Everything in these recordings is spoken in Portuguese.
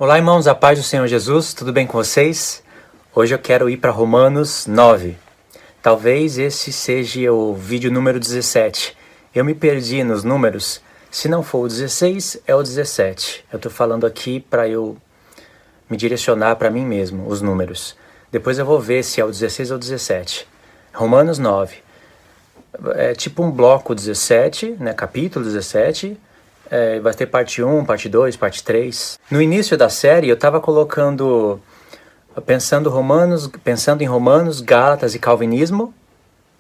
Olá, irmãos, a paz do Senhor Jesus, tudo bem com vocês? Hoje eu quero ir para Romanos 9. Talvez esse seja o vídeo número 17. Eu me perdi nos números. Se não for o 16, é o 17. Eu estou falando aqui para eu me direcionar para mim mesmo, os números. Depois eu vou ver se é o 16 ou o 17. Romanos 9. É tipo um bloco 17, né? Capítulo 17. Vai ter parte 1, parte 2, parte 3. No início da série eu estava pensando em Romanos, Gálatas e Calvinismo,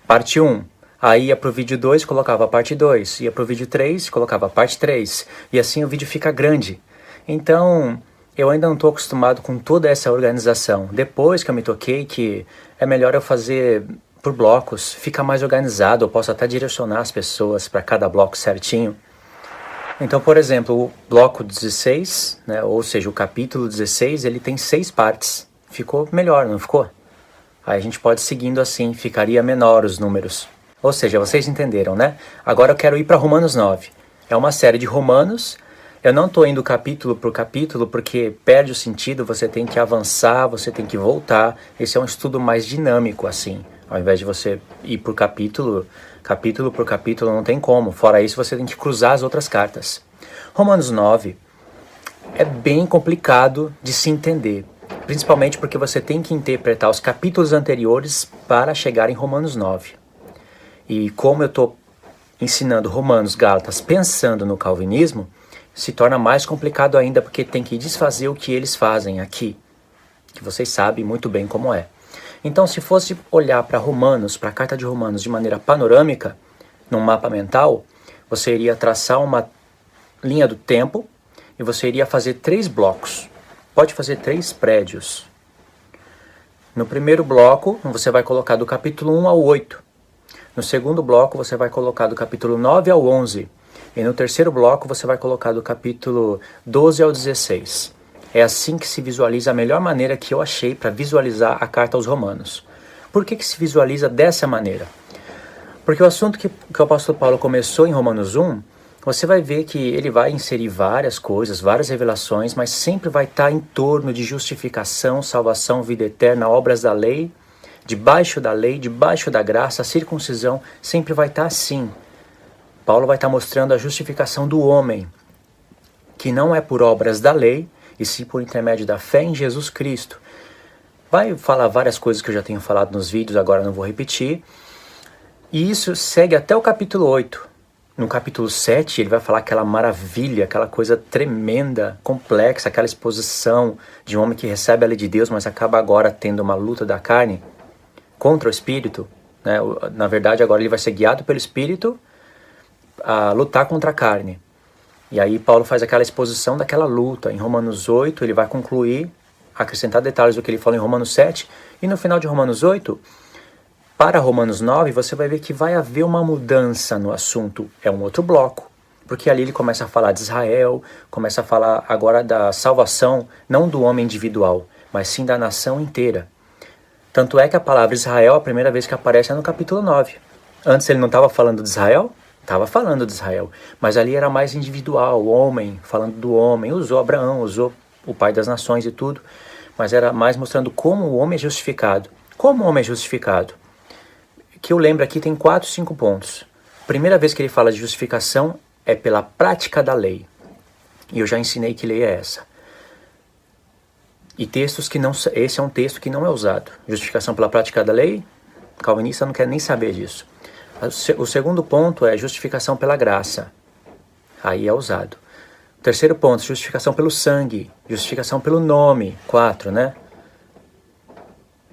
parte 1. Aí ia pro vídeo 2, colocava a parte 2. Ia pro vídeo 3, colocava a parte 3. E assim o vídeo fica grande. Então, eu ainda não estou acostumado com toda essa organização. Depois que eu me toquei que é melhor eu fazer por blocos, fica mais organizado, eu posso até direcionar as pessoas para cada bloco certinho. Então, por exemplo, o bloco 16, né, ou seja, o capítulo 16, ele tem 6 partes. Ficou melhor, não ficou? Aí a gente pode ir seguindo assim, ficaria menor os números. Ou seja, vocês entenderam, né? Agora eu quero ir para Romanos 9. É uma série de Romanos. Eu não estou indo capítulo por capítulo porque perde o sentido, você tem que avançar, você tem que voltar. Esse é um estudo mais dinâmico, assim. Ao invés de você ir por capítulo por capítulo, não tem como. Fora isso, você tem que cruzar as outras cartas. Romanos 9 é bem complicado de se entender, principalmente porque você tem que interpretar os capítulos anteriores para chegar em Romanos 9. E como eu estou ensinando Romanos, Gálatas, pensando no calvinismo, se torna mais complicado ainda, porque tem que desfazer o que eles fazem aqui, que vocês sabem muito bem como é. Então, se fosse olhar para Romanos, para a carta de Romanos de maneira panorâmica, num mapa mental, você iria traçar uma linha do tempo e você iria fazer 3 blocos. Pode fazer 3 prédios. No primeiro bloco, você vai colocar do capítulo 1 ao 8. No segundo bloco, você vai colocar do capítulo 9 ao 11. E no terceiro bloco, você vai colocar do capítulo 12 ao 16. É assim que se visualiza a melhor maneira que eu achei para visualizar a carta aos Romanos. Por que se visualiza dessa maneira? Porque o assunto que o apóstolo Paulo começou em Romanos 1, você vai ver que ele vai inserir várias coisas, várias revelações, mas sempre vai estar em torno de justificação, salvação, vida eterna, obras da lei, debaixo da graça, a circuncisão, sempre vai estar assim. Paulo vai estar mostrando a justificação do homem, que não é por obras da lei, e sim por intermédio da fé em Jesus Cristo. Vai falar várias coisas que eu já tenho falado nos vídeos, agora não vou repetir. E isso segue até o capítulo 8. No capítulo 7, ele vai falar aquela maravilha, aquela coisa tremenda, complexa, aquela exposição de um homem que recebe a lei de Deus, mas acaba agora tendo uma luta da carne contra o Espírito. Né? Na verdade, agora ele vai ser guiado pelo Espírito a lutar contra a carne. E aí Paulo faz aquela exposição daquela luta. Em Romanos 8 ele vai concluir, acrescentar detalhes do que ele falou em Romanos 7. E no final de Romanos 8, para Romanos 9, você vai ver que vai haver uma mudança no assunto. É um outro bloco. Porque ali ele começa a falar de Israel, começa a falar agora da salvação, não do homem individual, mas sim da nação inteira. Tanto é que a palavra Israel, a primeira vez que aparece é no capítulo 9. Antes ele não estava falando de Israel? Estava falando de Israel, mas ali era mais individual, o homem, falando do homem, usou Abraão, usou o pai das nações e tudo, mas era mais mostrando como o homem é justificado. Como o homem é justificado? Que eu lembro aqui tem 4, 5 pontos. Primeira vez que ele fala de justificação é pela prática da lei, e eu já ensinei que lei é essa. E textos que não, esse é um texto que não é usado. Justificação pela prática da lei, calvinista não quer nem saber disso. O segundo ponto é justificação pela graça. Aí é usado. O terceiro ponto, justificação pelo sangue. Justificação pelo nome. 4, né?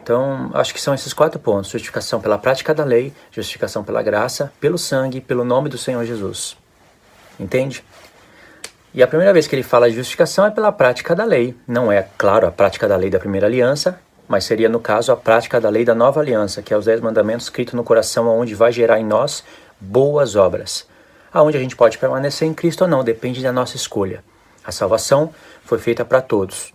Então, acho que são esses 4 pontos. Justificação pela prática da lei, justificação pela graça, pelo sangue, pelo nome do Senhor Jesus. Entende? E a primeira vez que ele fala de justificação é pela prática da lei. Não é, claro, a prática da lei da primeira aliança, mas seria, no caso, a prática da lei da nova aliança, que é os 10 mandamentos escritos no coração, onde vai gerar em nós boas obras. Aonde a gente pode permanecer em Cristo ou não, depende da nossa escolha. A salvação foi feita para todos.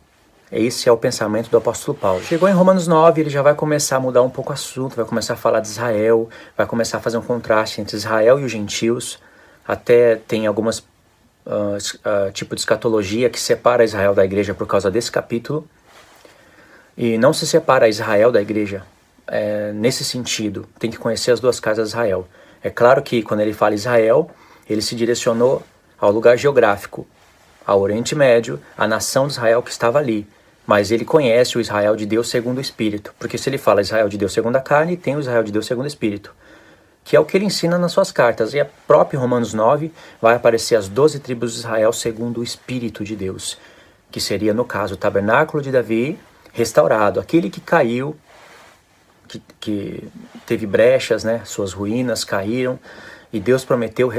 Esse é o pensamento do apóstolo Paulo. Chegou em Romanos 9, ele já vai começar a mudar um pouco o assunto, vai começar a falar de Israel, vai começar a fazer um contraste entre Israel e os gentios. Até tem algumas tipo de escatologia que separa Israel da igreja por causa desse capítulo. E não se separa Israel da igreja nesse sentido. Tem que conhecer as duas casas de Israel. É claro que quando ele fala Israel, ele se direcionou ao lugar geográfico, ao Oriente Médio, à nação de Israel que estava ali. Mas ele conhece o Israel de Deus segundo o Espírito. Porque se ele fala Israel de Deus segundo a carne, tem o Israel de Deus segundo o Espírito. Que é o que ele ensina nas suas cartas. E a própria Romanos 9 vai aparecer as 12 tribos de Israel segundo o Espírito de Deus. Que seria, no caso, o tabernáculo de Davi restaurado. Aquele que caiu, que teve brechas, né? Suas ruínas caíram. E Deus prometeu,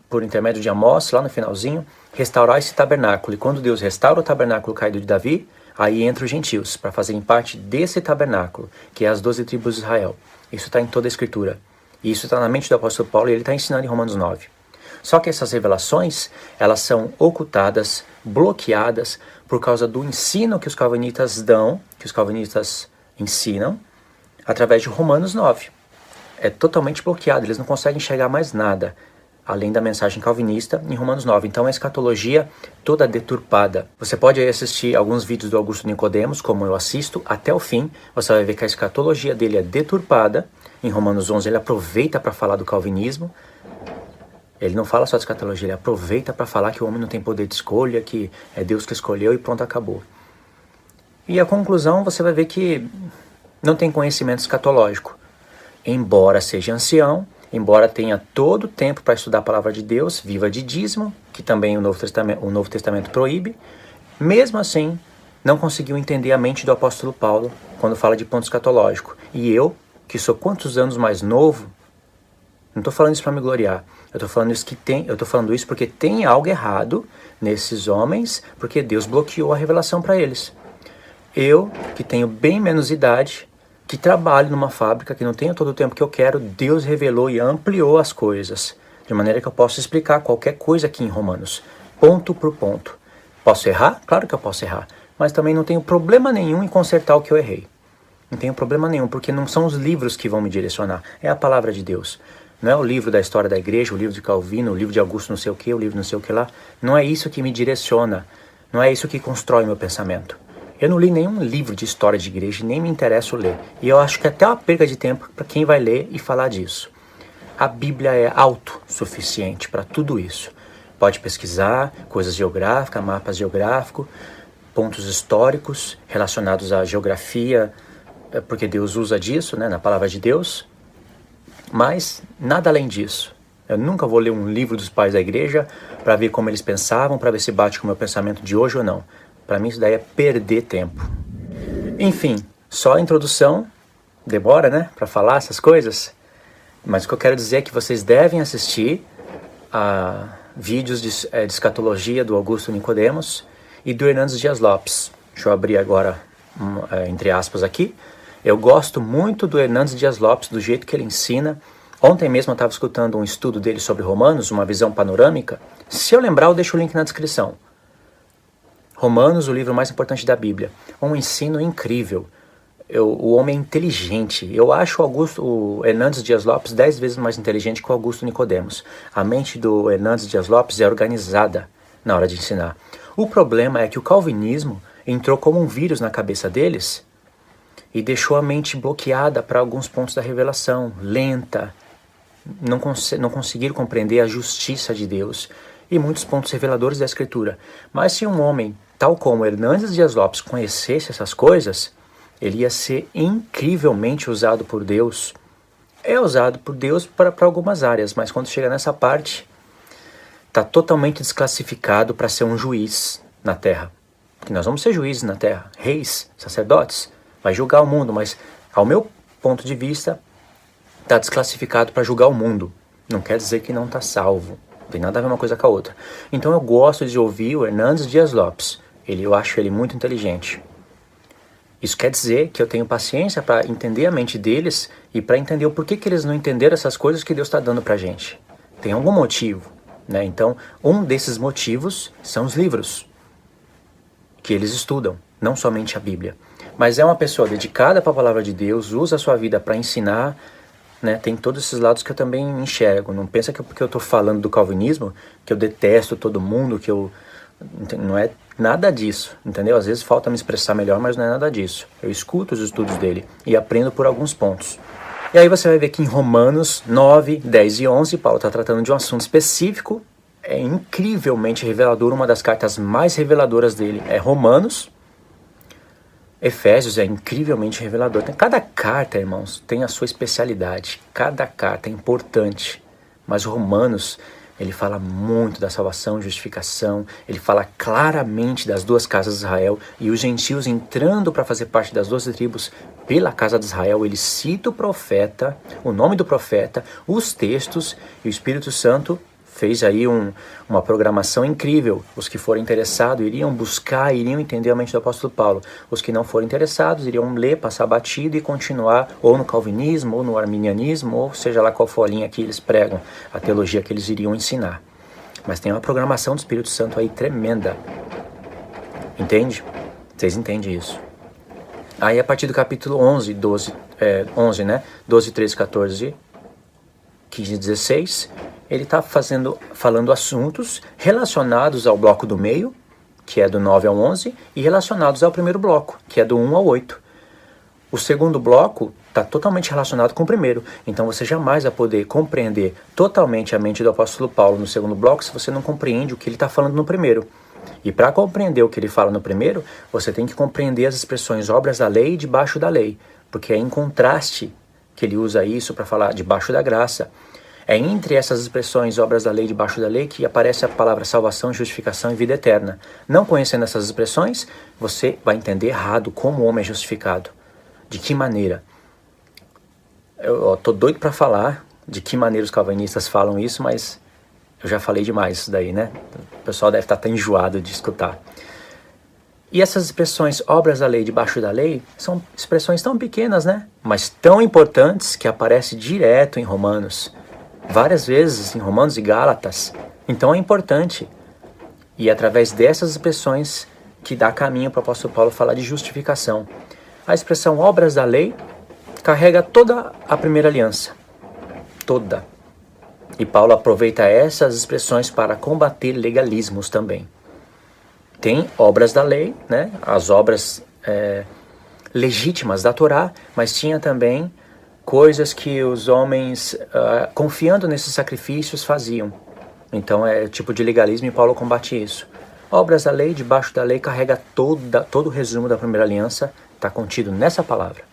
por intermédio de Amós, lá no finalzinho, restaurar esse tabernáculo. E quando Deus restaura o tabernáculo caído de Davi, aí entram os gentios, para fazerem parte desse tabernáculo, que é as 12 tribos de Israel. Isso está em toda a Escritura. E isso está na mente do apóstolo Paulo e ele está ensinando em Romanos 9. Só que essas revelações, elas são ocultadas, bloqueadas, por causa do ensino que os calvinistas dão, que os calvinistas ensinam, através de Romanos 9. É totalmente bloqueado, eles não conseguem enxergar mais nada, além da mensagem calvinista em Romanos 9. Então a escatologia toda deturpada. Você pode aí assistir alguns vídeos do Augusto Nicodemos, como eu assisto, até o fim. Você vai ver que a escatologia dele é deturpada. Em Romanos 11 ele aproveita para falar do calvinismo. Ele não fala só de escatologia, ele aproveita para falar que o homem não tem poder de escolha, que é Deus que escolheu e pronto, acabou. E a conclusão você vai ver que não tem conhecimento escatológico. Embora seja ancião, embora tenha todo o tempo para estudar a palavra de Deus, viva de dízimo, que também o Novo Testamento proíbe, mesmo assim, não conseguiu entender a mente do apóstolo Paulo quando fala de ponto escatológico. E eu, que sou quantos anos mais novo, não estou falando isso para me gloriar, eu estou falando isso porque tem algo errado nesses homens, porque Deus bloqueou a revelação para eles. Eu, que tenho bem menos idade, que trabalho numa fábrica, que não tenho todo o tempo que eu quero, Deus revelou e ampliou as coisas, de maneira que eu posso explicar qualquer coisa aqui em Romanos, ponto por ponto. Posso errar? Claro que eu posso errar, mas também não tenho problema nenhum em consertar o que eu errei. Não tenho problema nenhum, porque não são os livros que vão me direcionar, é a palavra de Deus. Não é o livro da história da igreja, o livro de Calvino, o livro de Augusto não sei o que, o livro não sei o que lá. Não é isso que me direciona, não é isso que constrói meu pensamento. Eu não li nenhum livro de história de igreja, nem me interesso ler. E eu acho que é até uma perda de tempo para quem vai ler e falar disso. A Bíblia é autossuficiente para tudo isso. Pode pesquisar coisas geográficas, mapas geográficos, pontos históricos relacionados à geografia, porque Deus usa disso, né, na palavra de Deus. Mas nada além disso. Eu nunca vou ler um livro dos pais da igreja para ver como eles pensavam, para ver se bate com o meu pensamento de hoje ou não. Para mim isso daí é perder tempo. Enfim, só a introdução, demora, né, para falar essas coisas. Mas o que eu quero dizer é que vocês devem assistir a vídeos de escatologia do Augusto Nicodemos e do Hernandes Dias Lopes. Deixa eu abrir agora, entre aspas aqui. Eu gosto muito do Hernandes Dias Lopes, do jeito que ele ensina. Ontem mesmo eu estava escutando um estudo dele sobre Romanos, uma visão panorâmica. Se eu lembrar, eu deixo o link na descrição. Romanos, o livro mais importante da Bíblia. Um ensino incrível. O homem é inteligente. Eu acho o Hernandes Dias Lopes 10 vezes mais inteligente que o Augusto Nicodemos. A mente do Hernandes Dias Lopes é organizada na hora de ensinar. O problema é que o calvinismo entrou como um vírus na cabeça deles e deixou a mente bloqueada para alguns pontos da revelação, lenta, não conseguiram compreender a justiça de Deus e muitos pontos reveladores da Escritura. Mas se um homem, tal como Hernandes Dias Lopes, conhecesse essas coisas, ele ia ser incrivelmente usado por Deus. É usado por Deus para algumas áreas, mas quando chega nessa parte, está totalmente desclassificado para ser um juiz na terra. Porque nós vamos ser juízes na terra, reis, sacerdotes, vai julgar o mundo, mas ao meu ponto de vista, está desclassificado para julgar o mundo. Não quer dizer que não está salvo. Não tem nada a ver uma coisa com a outra. Então eu gosto de ouvir o Hernandes Dias Lopes. Eu acho ele muito inteligente. Isso quer dizer que eu tenho paciência para entender a mente deles e para entender o porquê que eles não entenderam essas coisas que Deus está dando para a gente. Tem algum motivo, né? Então, um desses motivos são os livros que eles estudam, não somente a Bíblia. Mas é uma pessoa dedicada para a palavra de Deus, usa a sua vida para ensinar, né? Tem todos esses lados que eu também enxergo. Não pensa que porque eu estou falando do calvinismo, que eu detesto todo mundo, que eu... Não é nada disso, entendeu? Às vezes falta me expressar melhor, mas não é nada disso. Eu escuto os estudos dele e aprendo por alguns pontos. E aí você vai ver que em Romanos 9, 10 e 11, Paulo está tratando de um assunto específico. É incrivelmente revelador, uma das cartas mais reveladoras dele é Romanos. Efésios é incrivelmente revelador. Cada carta, irmãos, tem a sua especialidade. Cada carta é importante. Mas Romanos, ele fala muito da salvação e justificação. Ele fala claramente das duas casas de Israel. E os gentios entrando para fazer parte das 12 tribos pela casa de Israel. Ele cita o profeta, o nome do profeta, os textos, e o Espírito Santo fez aí uma programação incrível. Os que forem interessados iriam buscar, iriam entender a mente do apóstolo Paulo. Os que não forem interessados iriam ler, passar batido e continuar ou no calvinismo, ou no arminianismo, ou seja lá qual for a linha que eles pregam, a teologia que eles iriam ensinar. Mas tem uma programação do Espírito Santo aí tremenda. Entende? Vocês entendem isso? Aí a partir do capítulo 11, 13, 14, 15 e 16... ele está falando assuntos relacionados ao bloco do meio, que é do 9 ao 11, e relacionados ao primeiro bloco, que é do 1 ao 8. O segundo bloco está totalmente relacionado com o primeiro, então você jamais vai poder compreender totalmente a mente do apóstolo Paulo no segundo bloco se você não compreende o que ele está falando no primeiro. E para compreender o que ele fala no primeiro, você tem que compreender as expressões obras da lei e debaixo da lei, porque é em contraste que ele usa isso para falar debaixo da graça. É entre essas expressões, obras da lei, debaixo da lei, que aparece a palavra salvação, justificação e vida eterna. Não conhecendo essas expressões, você vai entender errado como o homem é justificado. De que maneira? Eu tô doido para falar de que maneira os calvinistas falam isso, mas eu já falei demais isso daí, né? O pessoal deve estar até enjoado de escutar. E essas expressões, obras da lei, debaixo da lei, são expressões tão pequenas, né? Mas tão importantes que aparece direto em Romanos. Várias vezes em Romanos e Gálatas. Então é importante. E é através dessas expressões que dá caminho para o apóstolo Paulo falar de justificação. A expressão obras da lei carrega toda a primeira aliança. Toda. E Paulo aproveita essas expressões para combater legalismos também. Tem obras da lei, né? As obras legítimas da Torá, mas tinha também coisas que os homens, confiando nesses sacrifícios, faziam. Então é tipo de legalismo e Paulo combate isso. Obras da lei, debaixo da lei, carrega todo o resumo da primeira aliança, está contido nessa palavra.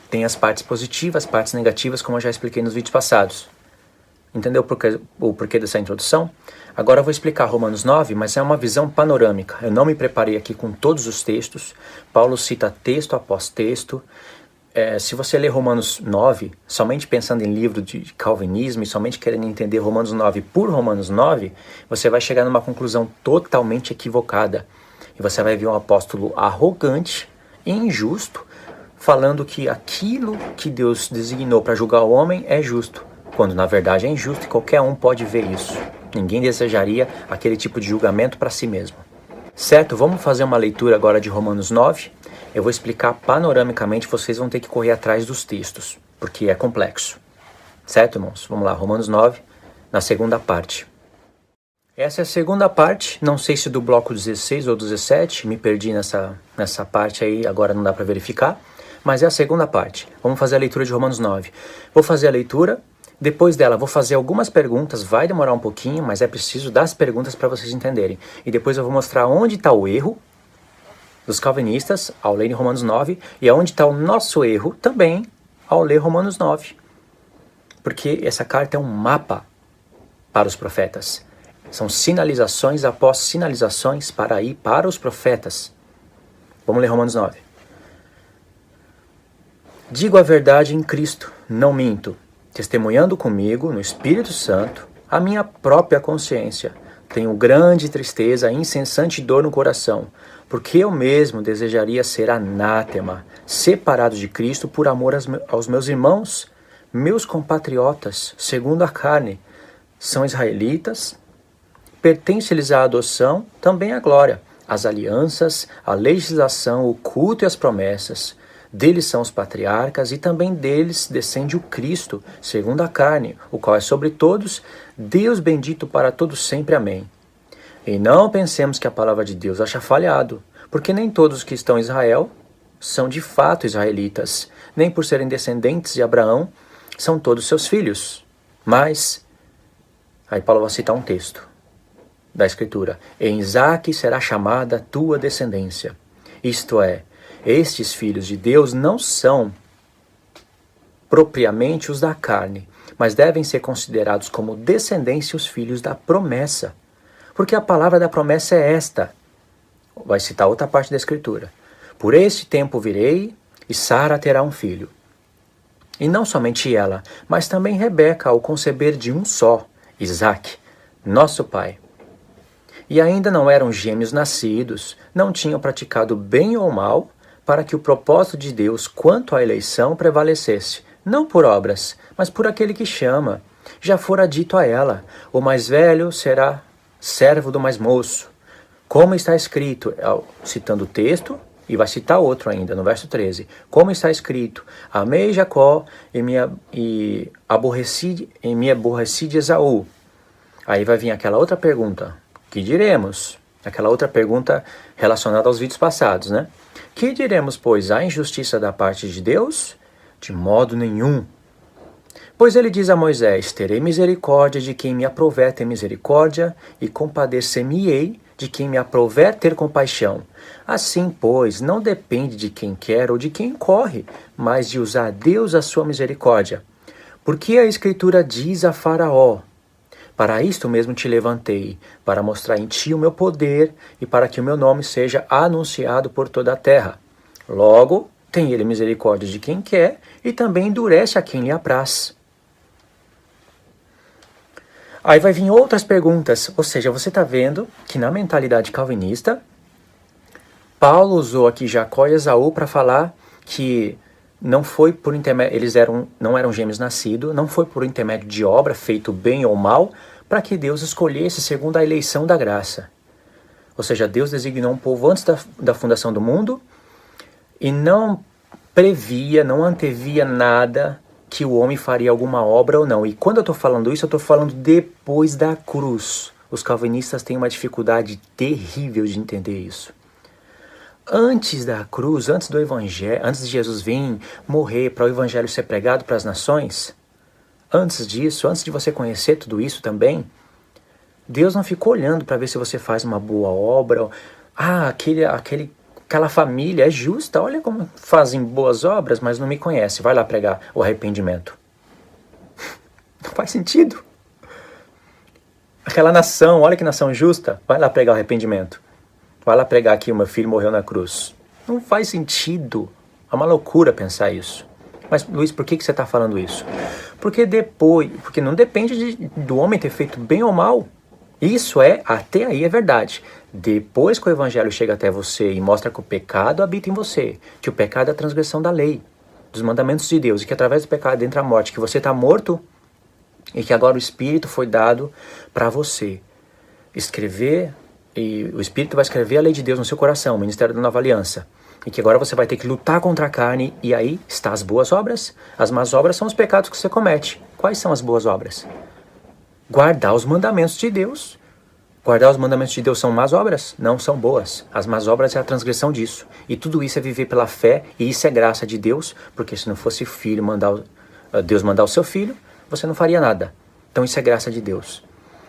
Tem as partes positivas, as partes negativas, como eu já expliquei nos vídeos passados. Entendeu o porquê dessa introdução? Agora eu vou explicar Romanos 9, mas é uma visão panorâmica. Eu não me preparei aqui com todos os textos. Paulo cita texto após texto. Se você ler Romanos 9, somente pensando em livro de calvinismo e somente querendo entender Romanos 9 por Romanos 9, você vai chegar numa conclusão totalmente equivocada. E você vai ver um apóstolo arrogante e injusto, falando que aquilo que Deus designou para julgar o homem é justo, quando na verdade é injusto e qualquer um pode ver isso. Ninguém desejaria aquele tipo de julgamento para si mesmo. Certo? Vamos fazer uma leitura agora de Romanos 9. Eu vou explicar panoramicamente, vocês vão ter que correr atrás dos textos, porque é complexo. Certo, irmãos? Vamos lá, Romanos 9, na segunda parte. Essa é a segunda parte, não sei se do bloco 16 ou 17, me perdi nessa parte aí, agora não dá para verificar, mas é a segunda parte. Vamos fazer a leitura de Romanos 9. Vou fazer a leitura, depois dela vou fazer algumas perguntas, vai demorar um pouquinho, mas é preciso das perguntas para vocês entenderem. E depois eu vou mostrar onde está o erro dos calvinistas ao ler Romanos 9 e aonde está o nosso erro também ao ler Romanos 9. Porque essa carta é um mapa para os profetas. São sinalizações após sinalizações para ir para os profetas. Vamos ler Romanos 9. Digo a verdade em Cristo, não minto, testemunhando comigo no Espírito Santo a minha própria consciência. Tenho grande tristeza e incessante dor no coração, porque eu mesmo desejaria ser anátema, separado de Cristo por amor aos meus irmãos, meus compatriotas, segundo a carne. São israelitas, pertence-lhes a adoção, também a glória, as alianças, a legislação, o culto e as promessas. Deles são os patriarcas e também deles descende o Cristo, segundo a carne, o qual é sobre todos, Deus bendito para todos sempre. Amém. E não pensemos que a palavra de Deus acha falhado, porque nem todos os que estão em Israel são de fato israelitas, nem por serem descendentes de Abraão são todos seus filhos. Mas, aí Paulo vai citar um texto da Escritura: em Isaque será chamada a tua descendência. Isto é, estes filhos de Deus não são propriamente os da carne, mas devem ser considerados como descendência os filhos da promessa. Porque a palavra da promessa é esta. Vai citar outra parte da Escritura: por este tempo virei, e Sara terá um filho. E não somente ela, mas também Rebeca, ao conceber de um só, Isaque, nosso pai. E ainda não eram gêmeos nascidos, não tinham praticado bem ou mal, para que o propósito de Deus quanto à eleição prevalecesse, não por obras, mas por aquele que chama. Já fora dito a ela: o mais velho será servo do mais moço. Como está escrito, citando o texto, e vai citar outro ainda, no verso 13. Como está escrito: amei Jacó e me aborreci de Esaú. Aí vai vir aquela outra pergunta: que diremos? Aquela outra pergunta relacionada aos vídeos passados, né? Que diremos, pois, há injustiça da parte de Deus? De modo nenhum. Pois ele diz a Moisés: terei misericórdia de quem me aprouver ter misericórdia, e compadecer-me-ei de quem me aprouver ter compaixão. Assim, pois, não depende de quem quer ou de quem corre, mas de usar Deus a sua misericórdia. Porque a Escritura diz a Faraó: para isto mesmo te levantei, para mostrar em ti o meu poder e para que o meu nome seja anunciado por toda a terra. Logo, tem ele misericórdia de quem quer e também endurece a quem lhe apraz. Aí vai vir outras perguntas, ou seja, você está vendo que na mentalidade calvinista, Paulo usou aqui Jacó e Esaú para falar que não foi por intermédio, não eram gêmeos nascidos, não foi por intermédio de obra, feito bem ou mal, para que Deus escolhesse segundo a eleição da graça. Ou seja, Deus designou um povo antes da fundação do mundo e não previa, não antevia nada que o homem faria alguma obra ou não. E quando eu estou falando isso, eu estou falando depois da cruz. Os calvinistas têm uma dificuldade terrível de entender isso. Antes da cruz, antes do evangelho, antes de Jesus vir morrer para o evangelho ser pregado para as nações, antes disso, antes de você conhecer tudo isso também, Deus não ficou olhando para ver se você faz uma boa obra. Aquela família é justa, olha como fazem boas obras, mas não me conhece. Vai lá pregar o arrependimento. Não faz sentido. Aquela nação, olha que nação justa, vai lá pregar o arrependimento. Vai lá pregar que o meu filho morreu na cruz. Não faz sentido. É uma loucura pensar isso. Mas, Luiz, por que você está falando isso? Porque não depende do homem ter feito bem ou mal. Isso até aí é verdade. Depois que o evangelho chega até você e mostra que o pecado habita em você, que o pecado é a transgressão da lei, dos mandamentos de Deus, e que através do pecado entra a morte, que você está morto e que agora o Espírito foi dado para você escrever, e o Espírito vai escrever a lei de Deus no seu coração, o ministério da nova aliança. E que agora você vai ter que lutar contra a carne, e aí está as boas obras. As más obras são os pecados que você comete. Quais são as boas obras? Guardar os mandamentos de Deus. Guardar os mandamentos de Deus são más obras? Não são boas. As más obras é a transgressão disso. E tudo isso é viver pela fé, e isso é graça de Deus, porque se não fosse Deus mandar o seu filho, você não faria nada. Então isso é graça de Deus.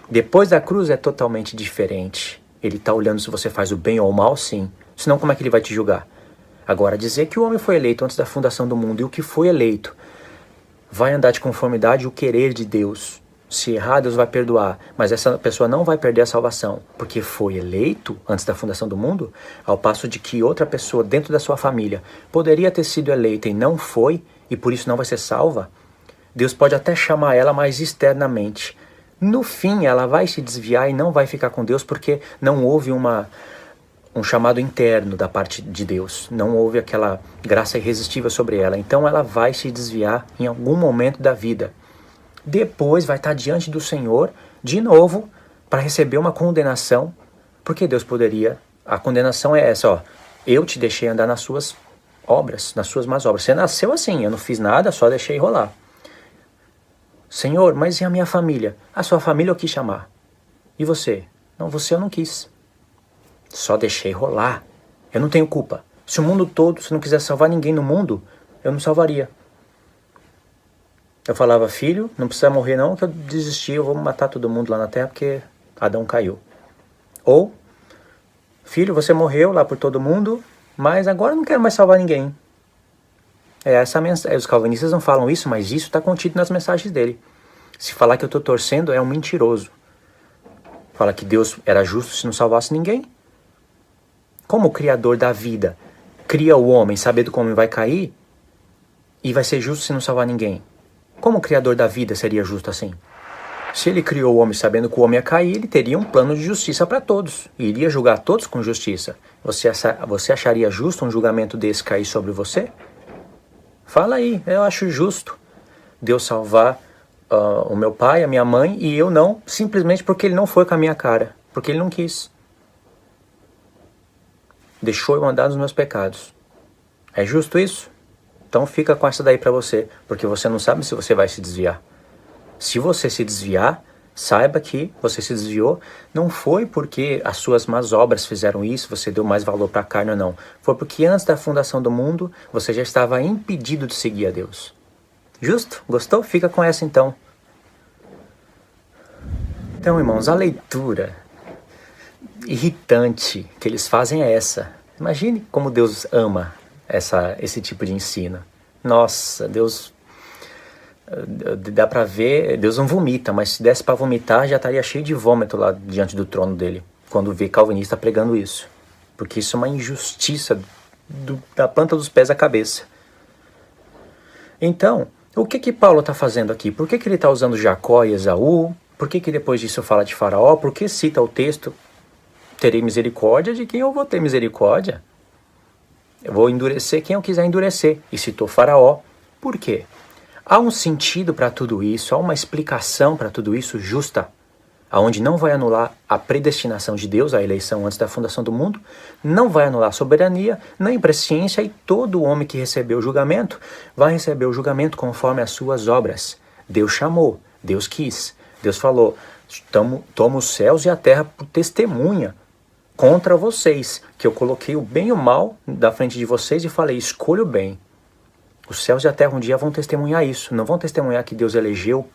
Depois da cruz é totalmente diferente. Ele está olhando se você faz o bem ou o mal, sim. Senão como é que ele vai te julgar? Agora, dizer que o homem foi eleito antes da fundação do mundo e o que foi eleito vai andar de conformidade ao querer de Deus. Se errar, Deus vai perdoar, mas essa pessoa não vai perder a salvação, porque foi eleito antes da fundação do mundo, ao passo de que outra pessoa dentro da sua família poderia ter sido eleita e não foi, e por isso não vai ser salva. Deus pode até chamar ela mais externamente. No fim, ela vai se desviar e não vai ficar com Deus, porque não houve um chamado interno da parte de Deus. Não houve aquela graça irresistível sobre ela. Então ela vai se desviar em algum momento da vida. Depois vai estar diante do Senhor, de novo, para receber uma condenação, porque Deus poderia... A condenação é essa, ó. Eu te deixei andar nas suas obras, nas suas más obras. Você nasceu assim, eu não fiz nada, só deixei rolar. Senhor, mas e a minha família? A sua família eu quis chamar. E você? Não, você eu não quis. Só deixei rolar. Eu não tenho culpa. Se o mundo todo, se não quiser salvar ninguém no mundo, eu não salvaria. Eu falava, filho, não precisa morrer não, que eu desisti, eu vou matar todo mundo lá na terra porque Adão caiu. Ou, filho, você morreu lá por todo mundo, mas agora eu não quero mais salvar ninguém. Essa mensagem. Os calvinistas não falam isso, mas isso está contido nas mensagens dele. Se falar que eu estou torcendo, é um mentiroso. Fala que Deus era justo se não salvasse ninguém. Como o Criador da vida cria o homem sabendo que o homem vai cair e vai ser justo se não salvar ninguém? Como o Criador da vida seria justo assim? Se ele criou o homem sabendo que o homem ia cair, ele teria um plano de justiça para todos. E iria julgar todos com justiça. Você acharia justo um julgamento desse cair sobre você? Fala aí, eu acho justo Deus salvar o meu pai, a minha mãe, e eu não, simplesmente porque ele não foi com a minha cara. Porque ele não quis. Deixou eu andar nos meus pecados. É justo isso? Então fica com essa daí para você, porque você não sabe se você vai se desviar. Se você se desviar, saiba que você se desviou, não foi porque as suas más obras fizeram isso, você deu mais valor para a carne ou não. Foi porque antes da fundação do mundo, você já estava impedido de seguir a Deus. Justo? Gostou? Fica com essa então. Então, irmãos, a leitura irritante que eles fazem é essa. Imagine como Deus ama esse tipo de ensino. Nossa, Deus... Dá pra ver, Deus não vomita, mas se desse pra vomitar, já estaria cheio de vômito lá diante do trono dele, quando vê calvinista pregando isso. Porque isso é uma injustiça da planta dos pés à cabeça. Então, o que Paulo está fazendo aqui? Por que ele está usando Jacó e Esaú? Por que depois disso fala de Faraó? Por que cita o texto, terei misericórdia de quem eu vou ter misericórdia? Eu vou endurecer quem eu quiser endurecer. E citou Faraó. Por quê? Há um sentido para tudo isso, há uma explicação para tudo isso justa, aonde não vai anular a predestinação de Deus, a eleição antes da fundação do mundo, não vai anular a soberania, nem presciência, e todo homem que recebeu o julgamento vai receber o julgamento conforme as suas obras. Deus chamou, Deus quis, Deus falou, toma os céus e a terra por testemunha contra vocês, que eu coloquei o bem e o mal da frente de vocês e falei, escolha o bem. Os céus e a terra um dia vão testemunhar isso. Não vão testemunhar que Deus elegeu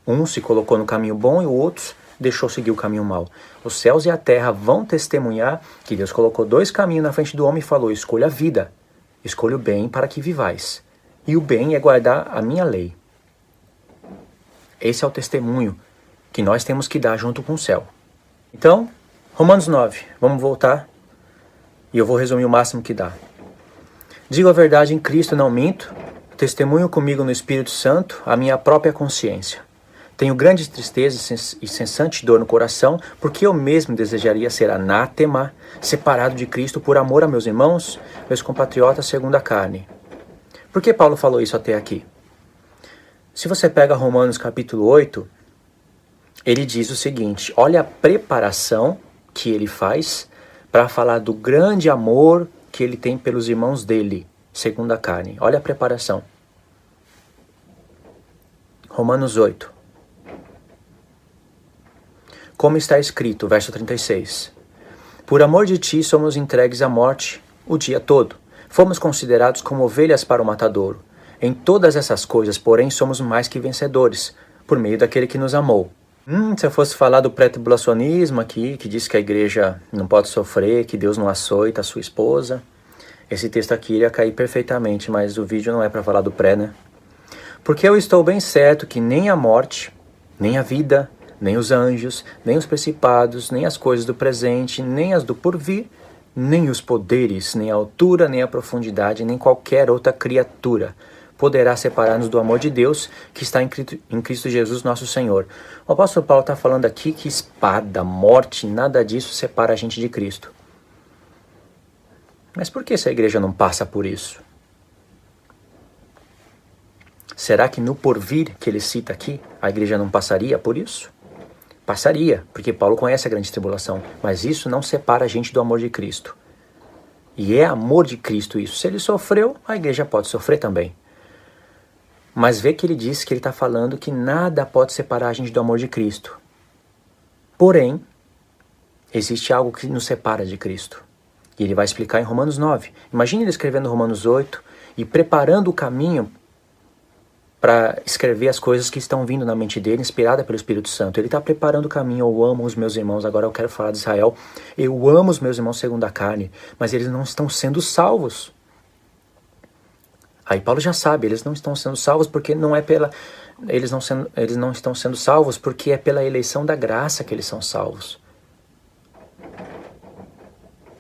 um, se colocou no caminho bom e o outro deixou seguir o caminho mau. Os céus e a terra vão testemunhar que Deus colocou dois caminhos na frente do homem e falou, escolha a vida, escolha o bem para que vivais. E o bem é guardar a minha lei. Esse é o testemunho que nós temos que dar junto com o céu. Então, Romanos 9, vamos voltar e eu vou resumir o máximo que dá. Digo a verdade em Cristo, não minto, testemunho comigo no Espírito Santo a minha própria consciência. Tenho grande tristeza e cessante dor no coração, porque eu mesmo desejaria ser anátema, separado de Cristo por amor a meus irmãos, meus compatriotas segundo a carne. Por que Paulo falou isso até aqui? Se você pega Romanos capítulo 8, ele diz o seguinte, olha a preparação que ele faz para falar do grande amor que ele tem pelos irmãos dele, segundo a carne. Olha a preparação. Romanos 8. Como está escrito, verso 36. Por amor de ti somos entregues à morte o dia todo. Fomos considerados como ovelhas para o matadouro. Em todas essas coisas, porém, somos mais que vencedores, por meio daquele que nos amou. Se eu fosse falar do pré-tribulacionismo aqui, que diz que a igreja não pode sofrer, que Deus não açoita a sua esposa, esse texto aqui iria cair perfeitamente, mas o vídeo não é para falar do pré, né? Porque eu estou bem certo que nem a morte, nem a vida, nem os anjos, nem os principados, nem as coisas do presente, nem as do porvir, nem os poderes, nem a altura, nem a profundidade, nem qualquer outra criatura poderá separar-nos do amor de Deus que está em Cristo Jesus nosso Senhor. O apóstolo Paulo está falando aqui que espada, morte, nada disso separa a gente de Cristo. Mas por que essa igreja não passa por isso? Será que no porvir que ele cita aqui, a igreja não passaria por isso? Passaria, porque Paulo conhece a grande tribulação, mas isso não separa a gente do amor de Cristo. E é amor de Cristo isso. Se ele sofreu, a igreja pode sofrer também. Mas vê que ele diz que ele está falando que nada pode separar a gente do amor de Cristo. Porém, existe algo que nos separa de Cristo. E ele vai explicar em Romanos 9. Imagine ele escrevendo Romanos 8 e preparando o caminho para escrever as coisas que estão vindo na mente dele, inspirada pelo Espírito Santo. Ele está preparando o caminho. Eu amo os meus irmãos. Agora eu quero falar de Israel. Eu amo os meus irmãos segundo a carne, mas eles não estão sendo salvos. Aí Paulo já sabe, eles não estão sendo salvos porque não é pela... Eles não estão sendo salvos porque é pela eleição da graça que eles são salvos.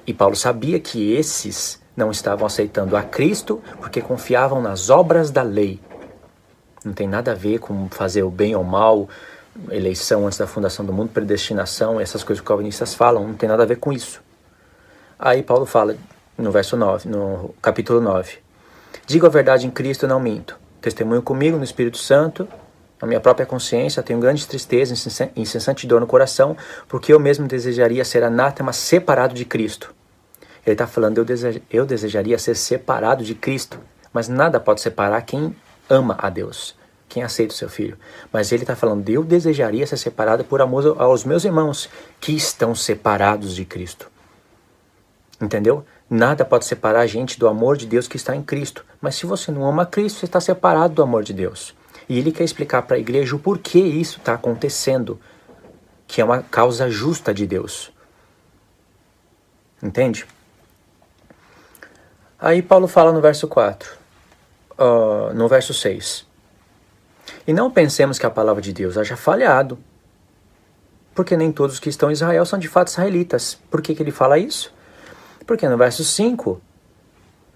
E Paulo sabia que esses não estavam aceitando a Cristo porque confiavam nas obras da lei. Não tem nada a ver com fazer o bem ou mal, eleição antes da fundação do mundo, predestinação, essas coisas que os calvinistas falam, não tem nada a ver com isso. Aí Paulo fala no verso 9, no capítulo 9. Digo a verdade em Cristo, não minto. Testemunho comigo no Espírito Santo, na minha própria consciência, tenho grande tristeza e incessante dor no coração, porque eu mesmo desejaria ser anátema separado de Cristo. Ele está falando, eu desejaria ser separado de Cristo, mas nada pode separar quem ama a Deus, quem aceita o seu filho. Mas ele está falando, eu desejaria ser separado por amor aos meus irmãos, que estão separados de Cristo. Entendeu? Nada pode separar a gente do amor de Deus que está em Cristo. Mas se você não ama Cristo, você está separado do amor de Deus. E ele quer explicar para a igreja o porquê isso está acontecendo, que é uma causa justa de Deus. Entende? Aí Paulo fala no verso 4, no verso 6. E não pensemos que a palavra de Deus haja falhado, porque nem todos que estão em Israel são de fato israelitas. Por que ele fala isso? Porque no verso 5,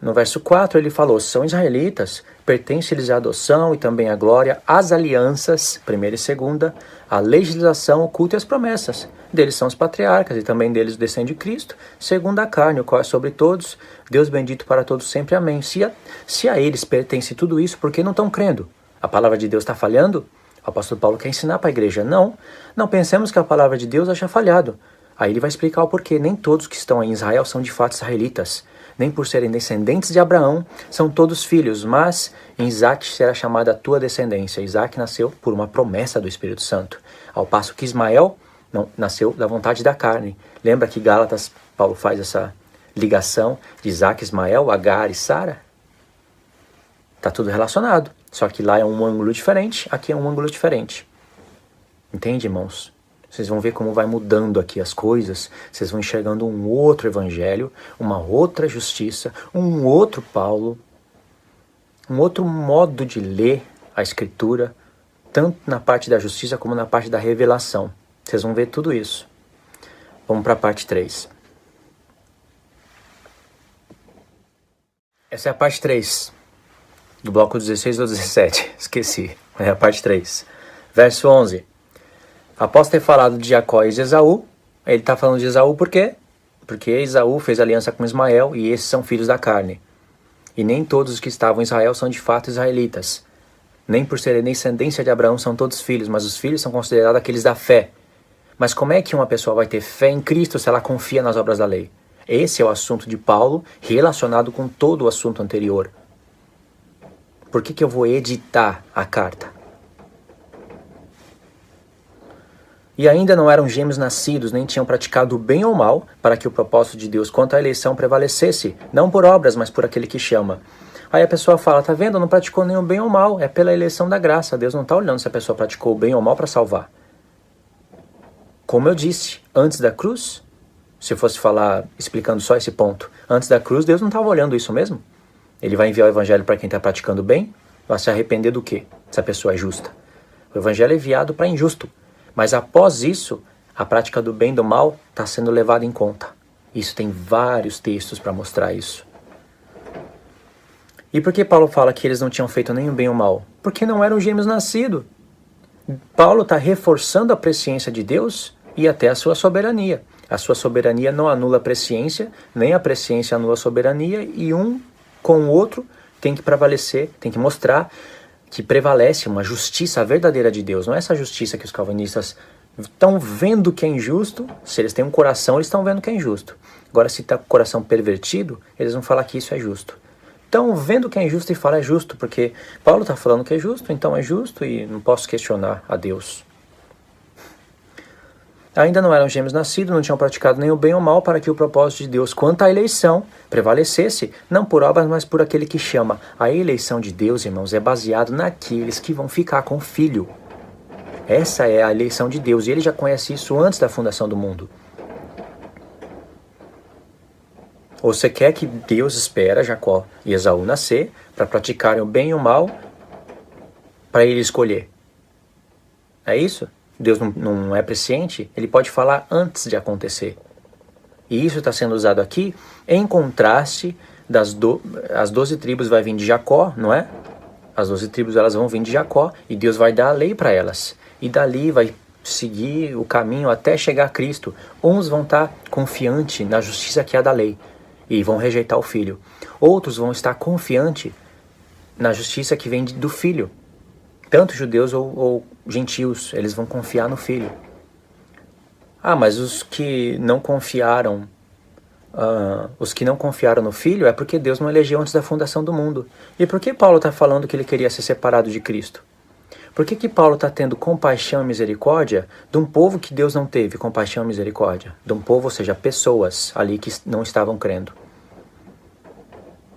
no verso 4 ele falou, são israelitas, pertence-lhes a adoção e também a glória, as alianças, primeira e segunda, a legislação, o culto e as promessas. Deles são os patriarcas e também deles descende Cristo, segundo a carne, o qual é sobre todos, Deus bendito para todos sempre, amém. Se a eles pertence tudo isso, por que não estão crendo? A palavra de Deus está falhando? O apóstolo Paulo quer ensinar para a igreja, não pensemos que a palavra de Deus haja falhado. Aí ele vai explicar o porquê. Nem todos que estão em Israel são de fato israelitas. Nem por serem descendentes de Abraão, são todos filhos. Mas em Isaac será chamada a tua descendência. Isaac nasceu por uma promessa do Espírito Santo. Ao passo que Ismael não, nasceu da vontade da carne. Lembra que Gálatas, Paulo faz essa ligação de Isaac, Ismael, Agar e Sara? Está tudo relacionado. Só que lá é um ângulo diferente, aqui é um ângulo diferente. Entende, irmãos? Vocês vão ver como vai mudando aqui as coisas. Vocês vão enxergando um outro evangelho, uma outra justiça, um outro Paulo, um outro modo de ler a Escritura, tanto na parte da justiça como na parte da revelação. Vocês vão ver tudo isso. Vamos para a parte 3. Essa é a parte 3 do bloco 16 ou 17. Esqueci. É a parte 3. Verso 11. Após ter falado de Jacó e de Esaú, ele está falando de Esaú por quê? Porque Esaú fez aliança com Ismael e esses são filhos da carne. E nem todos os que estavam em Israel são de fato israelitas. Nem por serem descendência de Abraão são todos filhos, mas os filhos são considerados aqueles da fé. Mas como é que uma pessoa vai ter fé em Cristo se ela confia nas obras da lei? Esse é o assunto de Paulo relacionado com todo o assunto anterior. Por que eu vou editar a carta? E ainda não eram gêmeos nascidos, nem tinham praticado o bem ou mal, para que o propósito de Deus quanto à eleição prevalecesse, não por obras, mas por aquele que chama. Aí a pessoa fala, tá vendo, não praticou nenhum bem ou mal, é pela eleição da graça. Deus não está olhando se a pessoa praticou o bem ou mal para salvar. Como eu disse, antes da cruz, se eu fosse falar, explicando só esse ponto, antes da cruz, Deus não estava olhando isso mesmo? Ele vai enviar o evangelho para quem está praticando bem? Vai se arrepender do quê? Se a pessoa é justa. O evangelho é enviado para injusto. Mas após isso, a prática do bem e do mal está sendo levada em conta. Isso tem vários textos para mostrar isso. E por que Paulo fala que eles não tinham feito nem o bem ou o mal? Porque não eram gêmeos nascidos. Paulo está reforçando a presciência de Deus e até a sua soberania. A sua soberania não anula a presciência, nem a presciência anula a soberania, e um com o outro tem que prevalecer, tem que mostrar que prevalece uma justiça verdadeira de Deus. Não é essa justiça que os calvinistas estão vendo que é injusto. Se eles têm um coração, eles estão vendo que é injusto. Agora, se está com o coração pervertido, eles vão falar que isso é justo. Então, vendo que é injusto e fala é justo, porque Paulo está falando que é justo, então é justo e não posso questionar a Deus. Ainda não eram gêmeos nascidos, não tinham praticado nem o bem ou o mal, para que o propósito de Deus quanto à eleição prevalecesse, não por obras, mas por aquele que chama. A eleição de Deus, irmãos, é baseado naqueles que vão ficar com o Filho. Essa é a eleição de Deus, e ele já conhece isso antes da fundação do mundo. Ou você quer que Deus espera Jacó e Esaú nascer para praticarem o bem e o mal para ele escolher? É isso? Deus não é presciente? Ele pode falar antes de acontecer. E isso está sendo usado aqui em contraste as 12 tribos vai vir de Jacó, não é? As 12 tribos elas vão vir de Jacó e Deus vai dar a lei para elas. E dali vai seguir o caminho até chegar a Cristo. Uns vão estar confiantes na justiça que é da lei e vão rejeitar o Filho. Outros vão estar confiantes na justiça que vem do Filho. Tanto judeus ou gentios, eles vão confiar no Filho. Ah, mas os que não confiaram no Filho é porque Deus não elegeu antes da fundação do mundo. E por que Paulo está falando que ele queria ser separado de Cristo? Por que Paulo está tendo compaixão e misericórdia de um povo que Deus não teve compaixão e misericórdia? De um povo, ou seja, pessoas ali que não estavam crendo.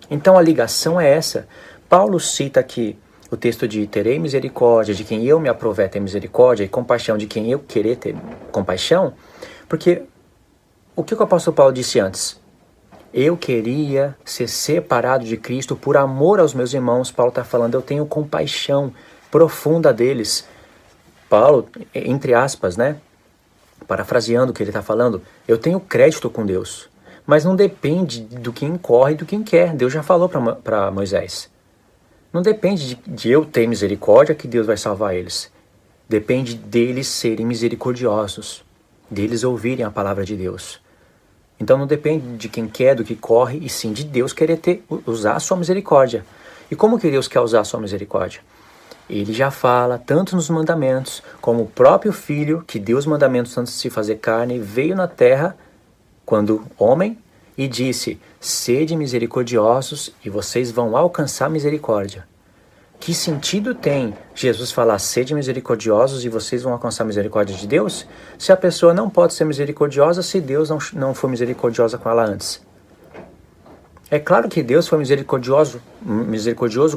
Então a ligação é essa. Paulo cita aqui o texto de terei misericórdia, de quem eu me aprover ter misericórdia, e compaixão de quem eu querer ter compaixão, porque o que o apóstolo Paulo disse antes? Eu queria ser separado de Cristo por amor aos meus irmãos. Paulo está falando, eu tenho compaixão profunda deles. Paulo, entre aspas, né? Parafraseando o que ele está falando, eu tenho crédito com Deus, mas não depende do quem corre e do quem quer. Deus já falou para Moisés. Não depende de eu ter misericórdia que Deus vai salvar eles. Depende deles serem misericordiosos, deles ouvirem a palavra de Deus. Então não depende de quem quer, do que corre, e sim de Deus querer usar a sua misericórdia. E como que Deus quer usar a sua misericórdia? Ele já fala, tanto nos mandamentos, como o próprio Filho, que deu os mandamentos antes de se fazer carne, veio na terra, quando homem, e disse, sede misericordiosos e vocês vão alcançar misericórdia. Que sentido tem Jesus falar, sede misericordiosos e vocês vão alcançar misericórdia de Deus, se a pessoa não pode ser misericordiosa se Deus não for misericordiosa com ela antes? É claro que Deus foi misericordioso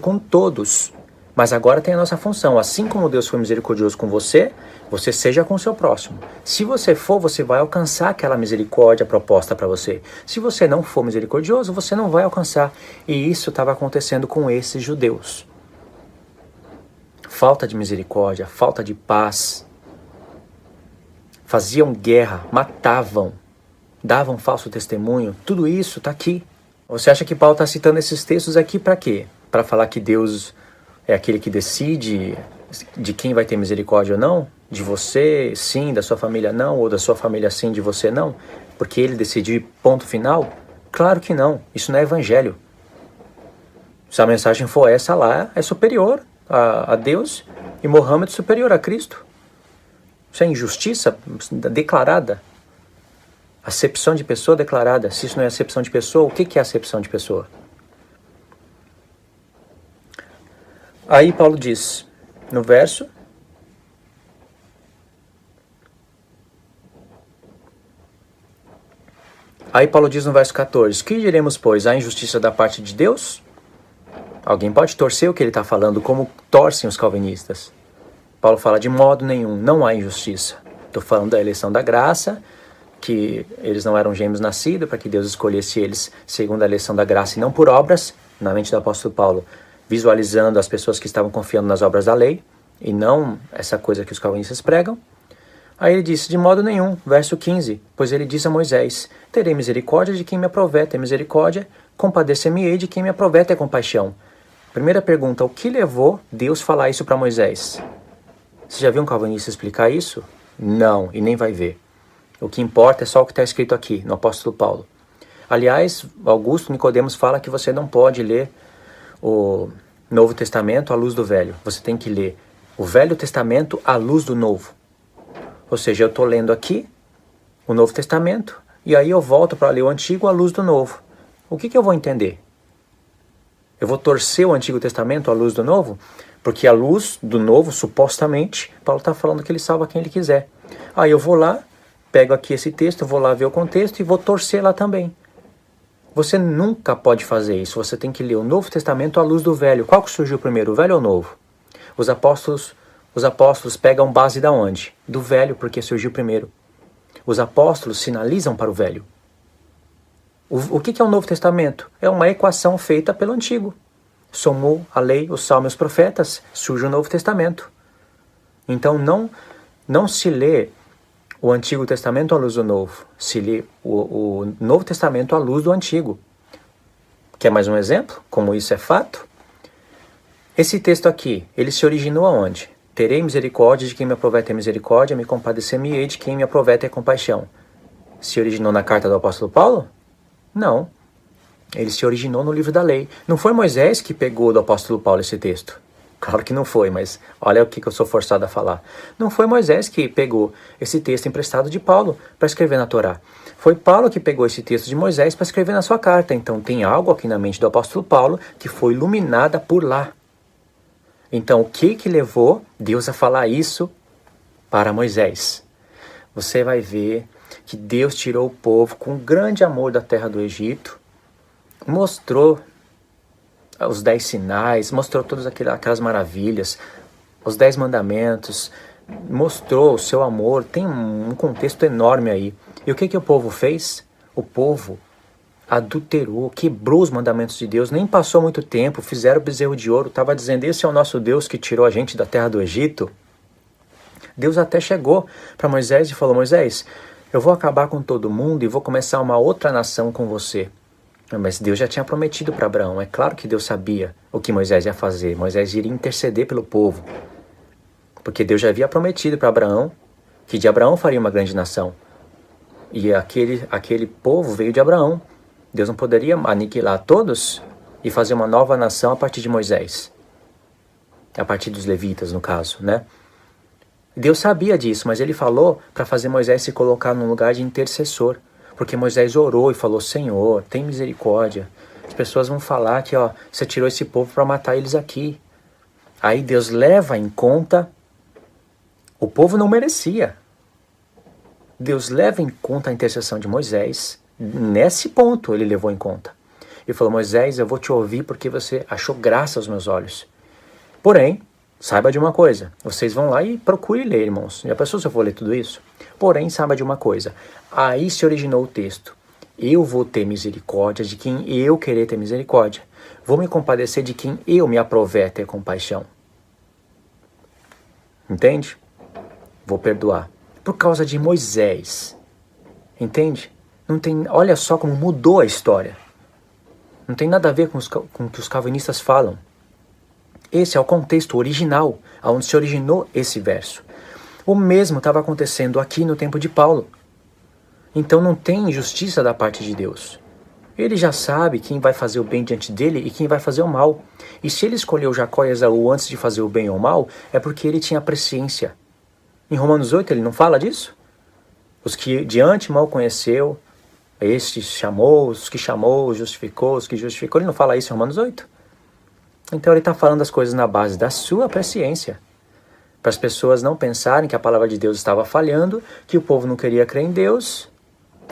com todos, mas agora tem a nossa função. Assim como Deus foi misericordioso com você, você seja com o seu próximo. Se você for, você vai alcançar aquela misericórdia proposta para você. Se você não for misericordioso, você não vai alcançar. E isso estava acontecendo com esses judeus. Falta de misericórdia, falta de paz. Faziam guerra, matavam, davam falso testemunho. Tudo isso está aqui. Você acha que Paulo está citando esses textos aqui para quê? Para falar que Deus é aquele que decide de quem vai ter misericórdia ou não? De você, sim, da sua família não, ou da sua família sim, de você não? Porque ele decidiu ponto final? Claro que não, isso não é evangelho. Se a mensagem for essa lá, é superior a Deus e Mohammed superior a Cristo. Isso é injustiça declarada. Acepção de pessoa declarada. Se isso não é acepção de pessoa, o que é acepção de pessoa? Aí Paulo diz, no verso, aí Paulo diz no verso 14, que diremos, pois, a injustiça da parte de Deus? Alguém pode torcer o que ele está falando, como torcem os calvinistas. Paulo fala, de modo nenhum, não há injustiça. Estou falando da eleição da graça, que eles não eram gêmeos nascidos, para que Deus escolhesse eles segundo a eleição da graça e não por obras, na mente do apóstolo Paulo, visualizando as pessoas que estavam confiando nas obras da lei, e não essa coisa que os calvinistas pregam. Aí ele disse, de modo nenhum, verso 15, pois ele disse a Moisés, terei misericórdia de quem me aprover ter misericórdia, compadecer-me-ei de quem me aprover ter compaixão. Primeira pergunta, o que levou Deus a falar isso para Moisés? Você já viu um calvinista explicar isso? Não, e nem vai ver. O que importa é só o que está escrito aqui, no apóstolo Paulo. Aliás, Augusto Nicodemos fala que você não pode ler o Novo Testamento à luz do Velho. Você tem que ler o Velho Testamento à luz do Novo. Ou seja, eu estou lendo aqui o Novo Testamento e aí eu volto para ler o Antigo à luz do Novo. O que eu vou entender? Eu vou torcer o Antigo Testamento à luz do Novo? Porque a luz do Novo, supostamente, Paulo está falando que ele salva quem ele quiser. Aí eu vou lá, pego aqui esse texto, vou lá ver o contexto e vou torcer lá também. Você nunca pode fazer isso. Você tem que ler o Novo Testamento à luz do Velho. Qual que surgiu primeiro, o Velho ou o Novo? Os apóstolos pegam base da onde? Do Velho, porque surgiu primeiro. Os apóstolos sinalizam para o Velho. O que é o Novo Testamento? É uma equação feita pelo Antigo. Somou a lei, os salmos e os profetas, surge o Novo Testamento. Então não se lê o Antigo Testamento à luz do Novo, se lê o Novo Testamento à luz do Antigo. Quer mais um exemplo? Como isso é fato? Esse texto aqui, ele se originou aonde? Terei misericórdia de quem me aprover ter misericórdia, me compadecer-me-ei de quem me aprover ter compaixão. Se originou na carta do apóstolo Paulo? Não. Ele se originou no livro da lei. Não foi Moisés que pegou do apóstolo Paulo esse texto. Claro que não foi, mas olha o que eu sou forçado a falar. Não foi Moisés que pegou esse texto emprestado de Paulo para escrever na Torá. Foi Paulo que pegou esse texto de Moisés para escrever na sua carta. Então tem algo aqui na mente do apóstolo Paulo que foi iluminada por lá. Então o que levou Deus a falar isso para Moisés? Você vai ver que Deus tirou o povo com grande amor da terra do Egito, mostrou os 10 sinais, mostrou todas aquelas maravilhas, os 10 mandamentos, mostrou o seu amor, tem um contexto enorme aí. E o que o povo fez? O povo adulterou, quebrou os mandamentos de Deus, nem passou muito tempo, fizeram o bezerro de ouro, estava dizendo, esse é o nosso Deus que tirou a gente da terra do Egito. Deus até chegou para Moisés e falou, Moisés, eu vou acabar com todo mundo e vou começar uma outra nação com você. Mas Deus já tinha prometido para Abraão. É claro que Deus sabia o que Moisés ia fazer. Moisés iria interceder pelo povo. Porque Deus já havia prometido para Abraão que de Abraão faria uma grande nação. E aquele povo veio de Abraão. Deus não poderia aniquilar todos e fazer uma nova nação a partir de Moisés. A partir dos levitas, no caso, né? Deus sabia disso, mas ele falou para fazer Moisés se colocar num lugar de intercessor. Porque Moisés orou e falou, Senhor, tem misericórdia. As pessoas vão falar que você tirou esse povo para matar eles aqui. Aí Deus leva em conta, o povo não merecia. Deus leva em conta a intercessão de Moisés. Nesse ponto ele levou em conta. Ele falou, Moisés, eu vou te ouvir porque você achou graça aos meus olhos. Porém, saiba de uma coisa, vocês vão lá e procurem ler, irmãos. Já pensou se eu vou ler tudo isso? Porém, saiba de uma coisa, aí se originou o texto. Eu vou ter misericórdia de quem eu querer ter misericórdia. Vou me compadecer de quem eu me aprover ter compaixão. Entende? Vou perdoar. Por causa de Moisés. Entende? Não tem, olha só como mudou a história. Não tem nada a ver com o que os calvinistas falam. Esse é o contexto original, onde se originou esse verso. O mesmo estava acontecendo aqui no tempo de Paulo. Então não tem injustiça da parte de Deus. Ele já sabe quem vai fazer o bem diante dele e quem vai fazer o mal. E se ele escolheu Jacó e Esaú antes de fazer o bem ou o mal, é porque ele tinha presciência. Em Romanos 8 ele não fala disso? Os que de antemão conheceu, este chamou, os que chamou, justificou, os que justificou. Ele não fala isso em Romanos 8? Então ele está falando as coisas na base da sua presciência. Para as pessoas não pensarem que a palavra de Deus estava falhando, que o povo não queria crer em Deus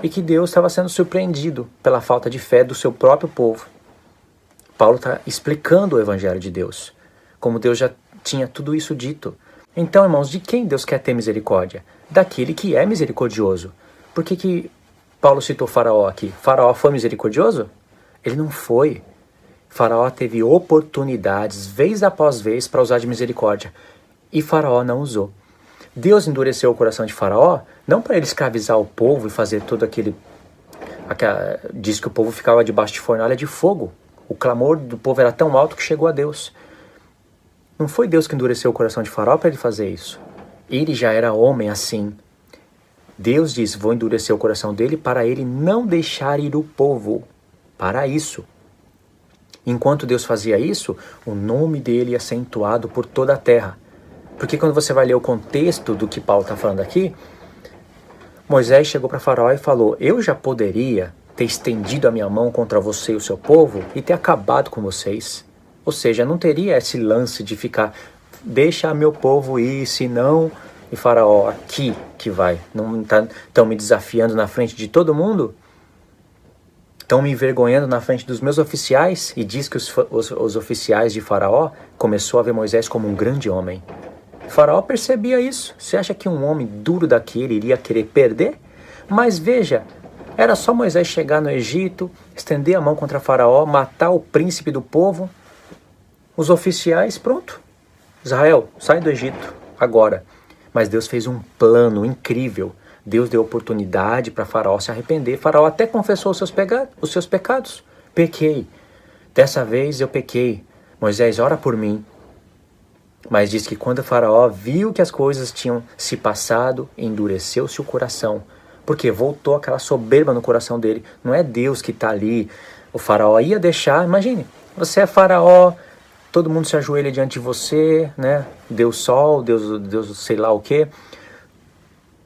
e que Deus estava sendo surpreendido pela falta de fé do seu próprio povo. Paulo está explicando o evangelho de Deus, como Deus já tinha tudo isso dito. Então, irmãos, de quem Deus quer ter misericórdia? Daquele que é misericordioso. Por que Paulo citou Faraó aqui? Faraó foi misericordioso? Ele não foi. Faraó teve oportunidades, vez após vez, para usar de misericórdia. E Faraó não usou. Deus endureceu o coração de Faraó, não para ele escravizar o povo e fazer todo aquele... Diz que o povo ficava debaixo de fornalha de fogo. O clamor do povo era tão alto que chegou a Deus. Não foi Deus que endureceu o coração de Faraó para ele fazer isso. Ele já era homem assim. Deus diz, vou endurecer o coração dele para ele não deixar ir o povo. Para isso. Enquanto Deus fazia isso, o nome dele ia ser entoado por toda a terra. Porque quando você vai ler o contexto do que Paulo está falando aqui, Moisés chegou para Faraó e falou: eu já poderia ter estendido a minha mão contra você e o seu povo e ter acabado com vocês. Ou seja, não teria esse lance de ficar, deixa meu povo ir, senão... E Faraó, aqui que vai. Não estão me desafiando na frente de todo mundo? Estão me envergonhando na frente dos meus oficiais? E diz que os oficiais de Faraó começou a ver Moisés como um grande homem. Faraó percebia isso. Você acha que um homem duro daquele iria querer perder? Mas veja, era só Moisés chegar no Egito, estender a mão contra Faraó, matar o príncipe do povo. Os oficiais, pronto. Israel, sai do Egito, agora. Mas Deus fez um plano incrível. Deus deu oportunidade para Faraó se arrepender. Faraó até confessou os seus pecados. Pequei. Dessa vez eu pequei. Moisés, ora por mim. Mas diz que quando Faraó viu que as coisas tinham se passado, endureceu-se o coração. Porque voltou aquela soberba no coração dele. Não é Deus que está ali. O Faraó ia deixar, imagine, você é Faraó, todo mundo se ajoelha diante de você, né? Deus sol, Deus sei lá o quê.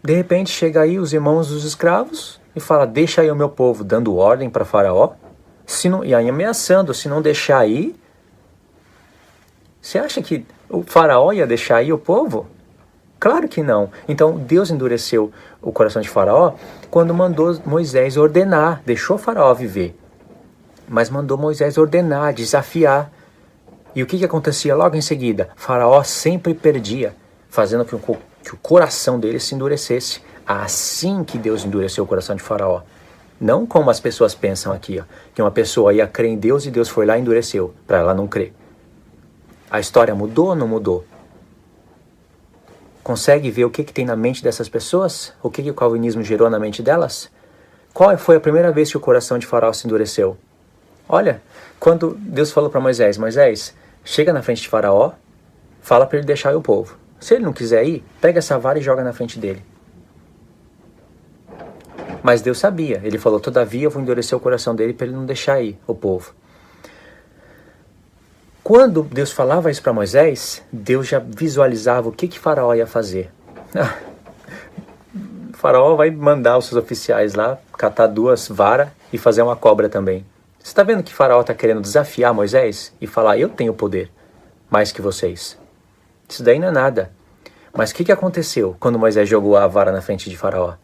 De repente chega aí os irmãos dos escravos e fala, deixa aí o meu povo, dando ordem para Faraó. E aí ameaçando, se não deixar aí... Você acha que o Faraó ia deixar aí o povo? Claro que não. Então Deus endureceu o coração de Faraó quando mandou Moisés ordenar, deixou Faraó viver. Mas mandou Moisés ordenar, desafiar. E o que acontecia logo em seguida? Faraó sempre perdia, fazendo que o coração dele se endurecesse. Assim que Deus endureceu o coração de Faraó. Não como as pessoas pensam aqui, ó, que uma pessoa ia crer em Deus e Deus foi lá e endureceu, para ela não crer. A história mudou ou não mudou? Consegue ver o que tem na mente dessas pessoas? O que o calvinismo gerou na mente delas? Qual foi a primeira vez que o coração de Faraó se endureceu? Olha, quando Deus falou para Moisés, Moisés, chega na frente de Faraó, fala para ele deixar o povo. Se ele não quiser ir, pega essa vara e joga na frente dele. Mas Deus sabia, ele falou, todavia eu vou endurecer o coração dele para ele não deixar ir o povo. Quando Deus falava isso para Moisés, Deus já visualizava o que Faraó ia fazer. Faraó vai mandar os seus oficiais lá, catar 2 varas e fazer uma cobra também. Você está vendo que Faraó está querendo desafiar Moisés e falar, eu tenho poder, mais que vocês. Isso daí não é nada. Mas o que aconteceu quando Moisés jogou a vara na frente de Faraó?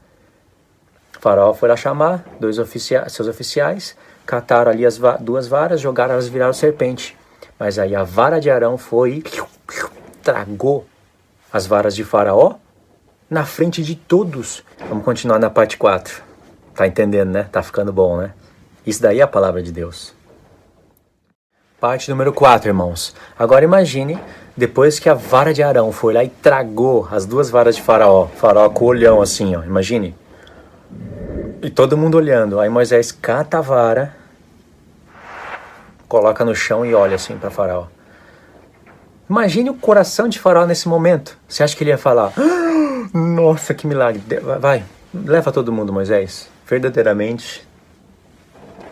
Faraó foi lá chamar seus oficiais, cataram ali as 2 varas, jogaram, elas viraram serpente. Mas aí a vara de Arão foi e tragou as varas de Faraó na frente de todos. Vamos continuar na parte 4. Tá entendendo, né? Tá ficando bom, né? Isso daí é a palavra de Deus. Parte número 4, irmãos. Agora imagine, depois que a vara de Arão foi lá e tragou as 2 varas de Faraó. Faraó com o olhão assim, ó. Imagine. E todo mundo olhando. Aí Moisés cata a vara, coloca no chão e olha assim para Faraó. Imagine o coração de Faraó nesse momento. Você acha que ele ia falar, nossa, que milagre. Vai, leva todo mundo, Moisés. Verdadeiramente,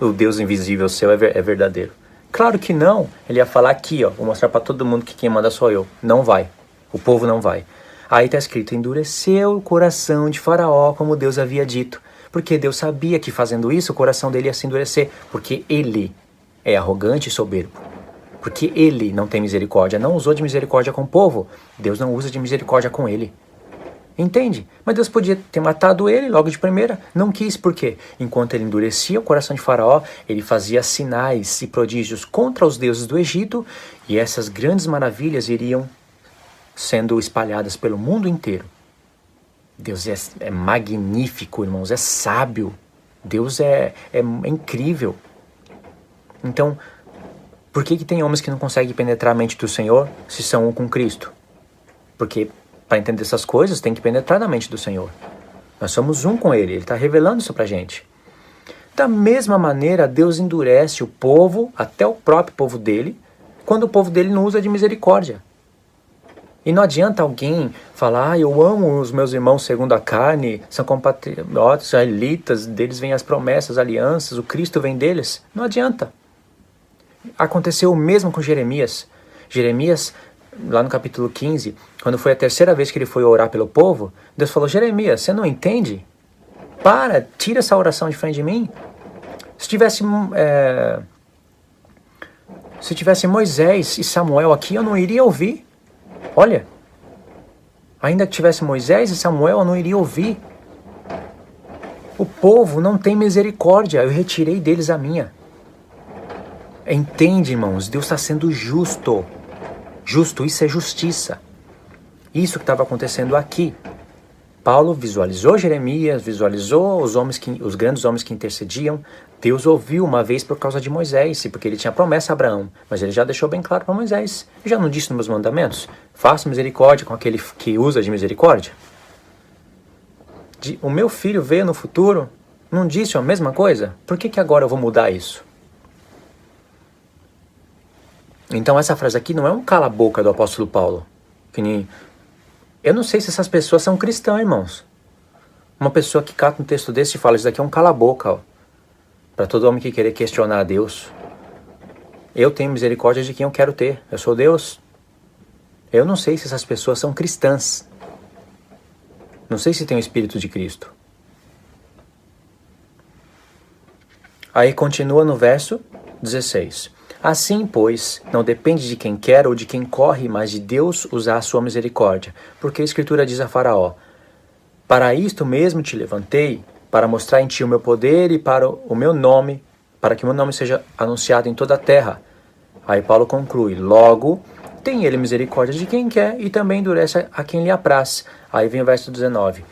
o Deus invisível seu é verdadeiro. Claro que não. Ele ia falar aqui, ó, vou mostrar para todo mundo que quem manda sou eu. Não vai. O povo não vai. Aí está escrito, endureceu o coração de Faraó como Deus havia dito. Porque Deus sabia que fazendo isso o coração dele ia se endurecer. Porque ele é arrogante e soberbo. Porque ele não tem misericórdia. Não usou de misericórdia com o povo. Deus não usa de misericórdia com ele. Entende? Mas Deus podia ter matado ele logo de primeira. Não quis, por quê? Enquanto ele endurecia o coração de Faraó, ele fazia sinais e prodígios contra os deuses do Egito, e essas grandes maravilhas iriam sendo espalhadas pelo mundo inteiro. Deus é magnífico, irmãos, é sábio. Deus é incrível. Então, por que tem homens que não conseguem penetrar a mente do Senhor se são um com Cristo? Porque para entender essas coisas, tem que penetrar na mente do Senhor. Nós somos um com Ele, Ele está revelando isso para a gente. Da mesma maneira, Deus endurece o povo, até o próprio povo dele, quando o povo dele não usa de misericórdia. E não adianta alguém falar, eu amo os meus irmãos segundo a carne, são compatriotas, israelitas, deles vêm as promessas, alianças, o Cristo vem deles. Não adianta. Aconteceu o mesmo com Jeremias. Jeremias, lá no capítulo 15, quando foi a 3ª vez que ele foi orar pelo povo, Deus falou, Jeremias, você não entende? tira essa oração de frente de mim. Se tivesse Moisés e Samuel aqui, eu não iria ouvir. Olha, ainda que tivesse Moisés e Samuel, eu não iria ouvir. O povo não tem misericórdia, eu retirei deles a minha. Entende, irmãos? Deus está sendo justo. Justo, isso é justiça. Isso que estava acontecendo aqui. Paulo visualizou Jeremias, visualizou os grandes homens que intercediam. Deus ouviu uma vez por causa de Moisés, porque ele tinha promessa a Abraão. Mas ele já deixou bem claro para Moisés. Eu já não disse nos meus mandamentos? Faça misericórdia com aquele que usa de misericórdia. O meu filho veio no futuro, não disse a mesma coisa? Por que agora eu vou mudar isso? Então essa frase aqui não é um cala-boca do apóstolo Paulo. Eu não sei se essas pessoas são cristãs, irmãos. Uma pessoa que cata um texto desse e fala, isso daqui é um cala-boca, para todo homem que querer questionar a Deus. Eu tenho misericórdia de quem eu quero ter. Eu sou Deus. Eu não sei se essas pessoas são cristãs. Não sei se tem o Espírito de Cristo. Aí continua no verso 16. Assim, pois, não depende de quem quer ou de quem corre, mas de Deus usar a sua misericórdia. Porque a Escritura diz a Faraó, para isto mesmo te levantei, para mostrar em ti o meu poder e para o meu nome, para que o meu nome seja anunciado em toda a terra. Aí Paulo conclui, logo, tem ele misericórdia de quem quer e também endurece a quem lhe apraz. Aí vem o verso 19.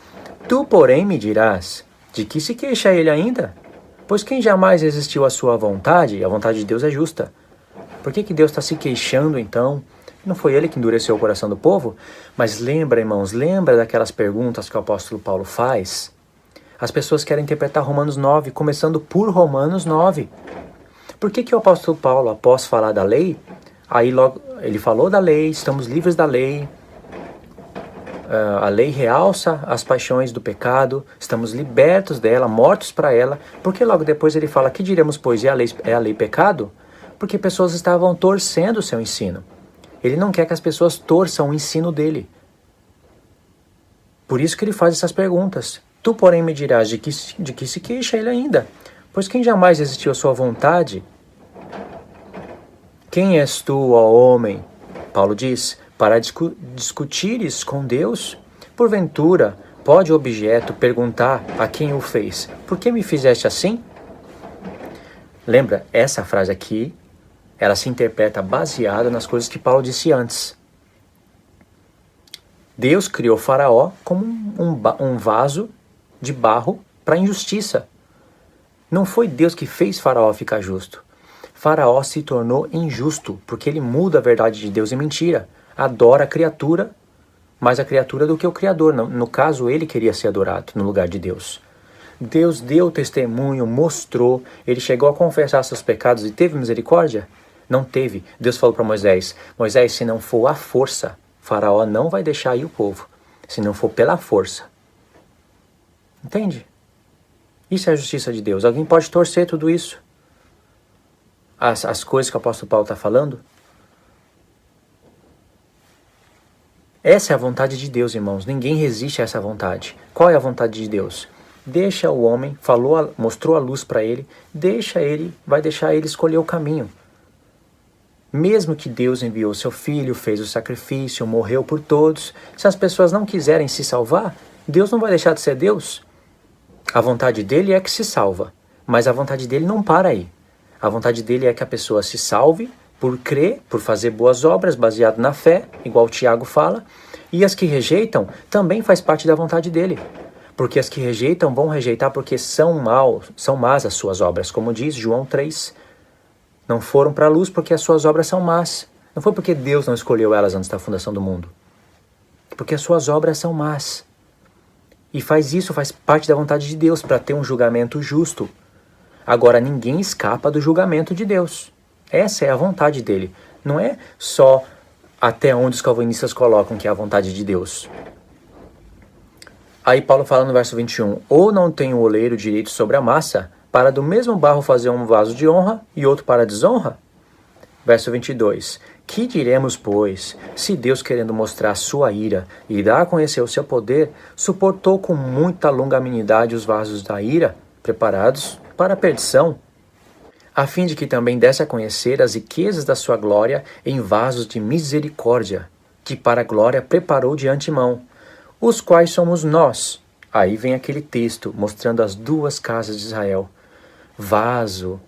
Tu, porém, me dirás, de que se queixa ele ainda? Pois quem jamais resistiu à sua vontade, e a vontade de Deus é justa. Por que Deus está se queixando, então? Não foi ele que endureceu o coração do povo? Mas lembra, irmãos, lembra daquelas perguntas que o apóstolo Paulo faz? As pessoas querem interpretar Romanos 9, começando por Romanos 9. Por que o apóstolo Paulo, após falar da lei, aí logo ele falou da lei, estamos livres da lei, a lei realça as paixões do pecado, estamos libertos dela, mortos para ela. Porque logo depois ele fala, que diremos, pois, é a lei pecado? Porque pessoas estavam torcendo o seu ensino. Ele não quer que as pessoas torçam o ensino dele. Por isso que ele faz essas perguntas. Tu, porém, me dirás de que se queixa ele ainda. Pois quem jamais resistiu à sua vontade? Quem és tu, ó homem? Paulo diz, para discutires com Deus? Porventura, pode o objeto perguntar a quem o fez, por que me fizeste assim? Lembra, essa frase aqui, ela se interpreta baseada nas coisas que Paulo disse antes. Deus criou Faraó como um vaso de barro para a injustiça. Não foi Deus que fez Faraó ficar justo. Faraó se tornou injusto, porque ele muda a verdade de Deus em mentira. Adora a criatura, mais a criatura do que o Criador. No caso, ele queria ser adorado no lugar de Deus. Deus deu testemunho, mostrou, ele chegou a confessar seus pecados e teve misericórdia? Não teve. Deus falou para Moisés, Moisés, se não for à força, Faraó não vai deixar ir o povo, se não for pela força. Entende? Isso é a justiça de Deus. Alguém pode torcer tudo isso? As coisas que o apóstolo Paulo está falando? Essa é a vontade de Deus, irmãos. Ninguém resiste a essa vontade. Qual é a vontade de Deus? Deixa o homem, mostrou a luz para ele, vai deixar ele escolher o caminho. Mesmo que Deus enviou seu filho, fez o sacrifício, morreu por todos, se as pessoas não quiserem se salvar, Deus não vai deixar de ser Deus. A vontade dele é que se salva, mas a vontade dele não para aí. A vontade dele é que a pessoa se salve por crer, por fazer boas obras baseado na fé, igual o Tiago fala, e as que rejeitam também faz parte da vontade dele. Porque as que rejeitam vão rejeitar porque são más as suas obras, como diz João 3. Não foram para a luz porque as suas obras são más. Não foi porque Deus não escolheu elas antes da fundação do mundo. Porque as suas obras são más. E faz parte da vontade de Deus para ter um julgamento justo. Agora, ninguém escapa do julgamento de Deus. Essa é a vontade dele. Não é só até onde os calvinistas colocam que é a vontade de Deus. Aí Paulo fala no verso 21, ou não tem o oleiro direito sobre a massa, para do mesmo barro fazer um vaso de honra e outro para desonra? Verso 22. Que diremos, pois, se Deus, querendo mostrar sua ira e dar a conhecer o seu poder, suportou com muita longanimidade os vasos da ira, preparados para a perdição, a fim de que também desse a conhecer as riquezas da sua glória em vasos de misericórdia, que para a glória preparou de antemão, os quais somos nós. Aí vem aquele texto mostrando as duas casas de Israel. Vaso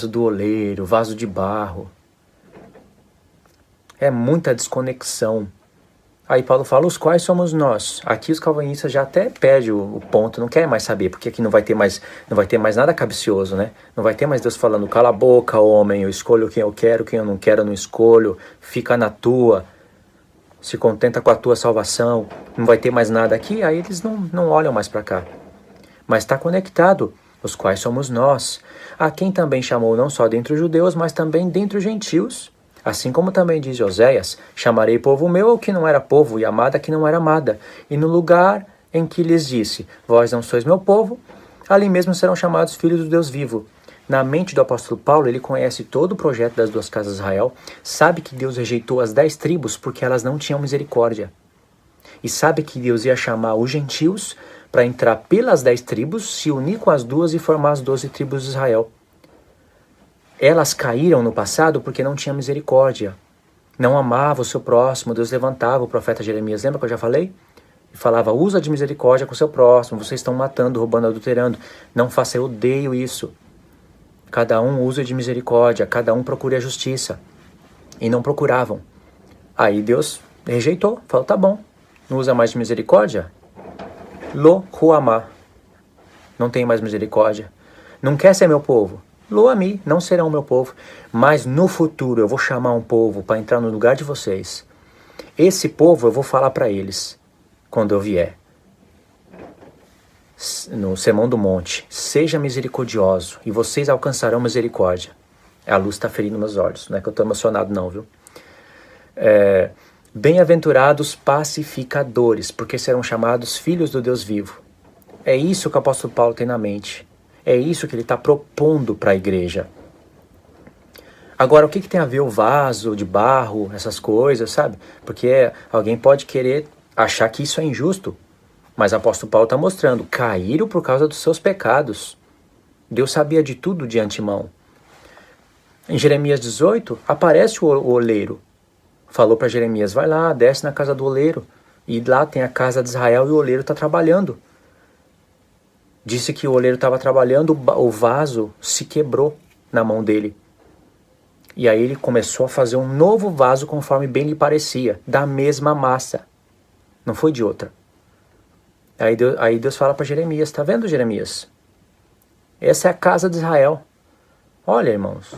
do oleiro, vaso de barro. É muita desconexão. Aí Paulo fala, os quais somos nós. Aqui os calvinistas já até perdem o ponto, não querem mais saber, porque aqui não vai ter mais nada capcioso, né? Não vai ter mais Deus falando, cala a boca, homem, eu escolho quem eu quero, eu não escolho, fica na tua, se contenta com a tua salvação, não vai ter mais nada aqui, aí eles não olham mais para cá. Mas está conectado, os quais somos nós, a quem também chamou não só dentre os judeus, mas também dentre os gentios. Assim como também diz Oséias, chamarei povo meu ao que não era povo, e amada a que não era amada. E no lugar em que lhes disse, vós não sois meu povo, ali mesmo serão chamados filhos do Deus vivo. Na mente do apóstolo Paulo, ele conhece todo o projeto das duas casas de Israel, sabe que Deus rejeitou as 10 tribos porque elas não tinham misericórdia. E sabe que Deus ia chamar os gentios para entrar pelas 10 tribos, se unir com as duas e formar as 12 tribos de Israel. Elas caíram no passado porque não tinham misericórdia. Não amava o seu próximo. Deus levantava o profeta Jeremias, lembra que eu já falei? E falava, usa de misericórdia com o seu próximo. Vocês estão matando, roubando, adulterando. Não faça, eu odeio isso. Cada um usa de misericórdia, cada um procure a justiça. E não procuravam. Aí Deus rejeitou, falou, tá bom. Não usa mais de misericórdia? Lo huamá. Não tem mais misericórdia. Não quer ser meu povo? Lo-ami, não serão meu povo, mas no futuro eu vou chamar um povo para entrar no lugar de vocês. Esse povo eu vou falar para eles, quando eu vier. No Sermão do Monte, seja misericordioso e vocês alcançarão misericórdia. A luz está ferindo meus olhos, não é que eu estou emocionado não, viu? Bem-aventurados pacificadores, porque serão chamados filhos do Deus vivo. É isso que o apóstolo Paulo tem na mente. É isso que ele está propondo para a igreja. Agora, o que tem a ver o vaso de barro, essas coisas, sabe? Porque alguém pode querer achar que isso é injusto. Mas o apóstolo Paulo está mostrando, caíram por causa dos seus pecados. Deus sabia de tudo de antemão. Em Jeremias 18, aparece o oleiro. Falou para Jeremias, vai lá, desce na casa do oleiro. E lá tem a casa de Israel e o oleiro está trabalhando. Disse que o oleiro estava trabalhando, o vaso se quebrou na mão dele. E aí ele começou a fazer um novo vaso conforme bem lhe parecia, da mesma massa. Não foi de outra. Aí Deus fala para Jeremias, tá vendo, Jeremias? Essa é a casa de Israel. Olha, irmãos,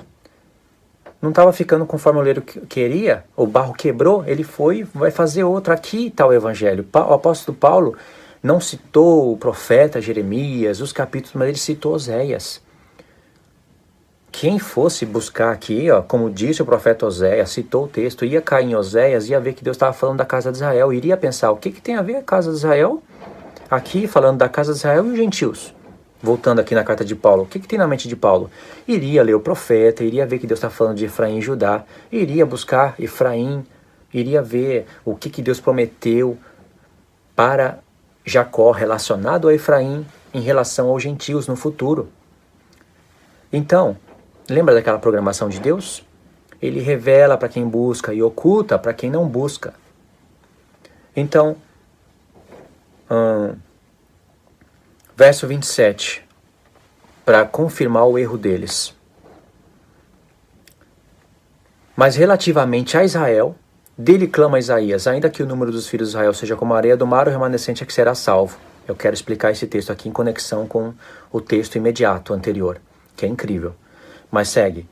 não estava ficando conforme o oleiro queria, o barro quebrou, ele vai fazer outra. Aqui está o evangelho. O apóstolo Paulo não citou o profeta Jeremias, os capítulos, mas ele citou Oséias. Quem fosse buscar aqui, como disse o profeta Oséias, citou o texto, ia cair em Oséias, ia ver que Deus estava falando da casa de Israel, iria pensar, o que tem a ver a casa de Israel? Aqui, falando da casa de Israel e os gentios. Voltando aqui na carta de Paulo, o que tem na mente de Paulo? Iria ler o profeta, iria ver que Deus está falando de Efraim e Judá, iria buscar Efraim, iria ver o que Deus prometeu para Jacó relacionado a Efraim em relação aos gentios no futuro. Então, lembra daquela programação de Deus? Ele revela para quem busca e oculta para quem não busca. Então, verso 27, para confirmar o erro deles. Mas relativamente a Israel, dele clama Isaías, ainda que o número dos filhos de Israel seja como a areia do mar, o remanescente é que será salvo. Eu quero explicar esse texto aqui em conexão com o texto imediato anterior, que é incrível. Mas segue.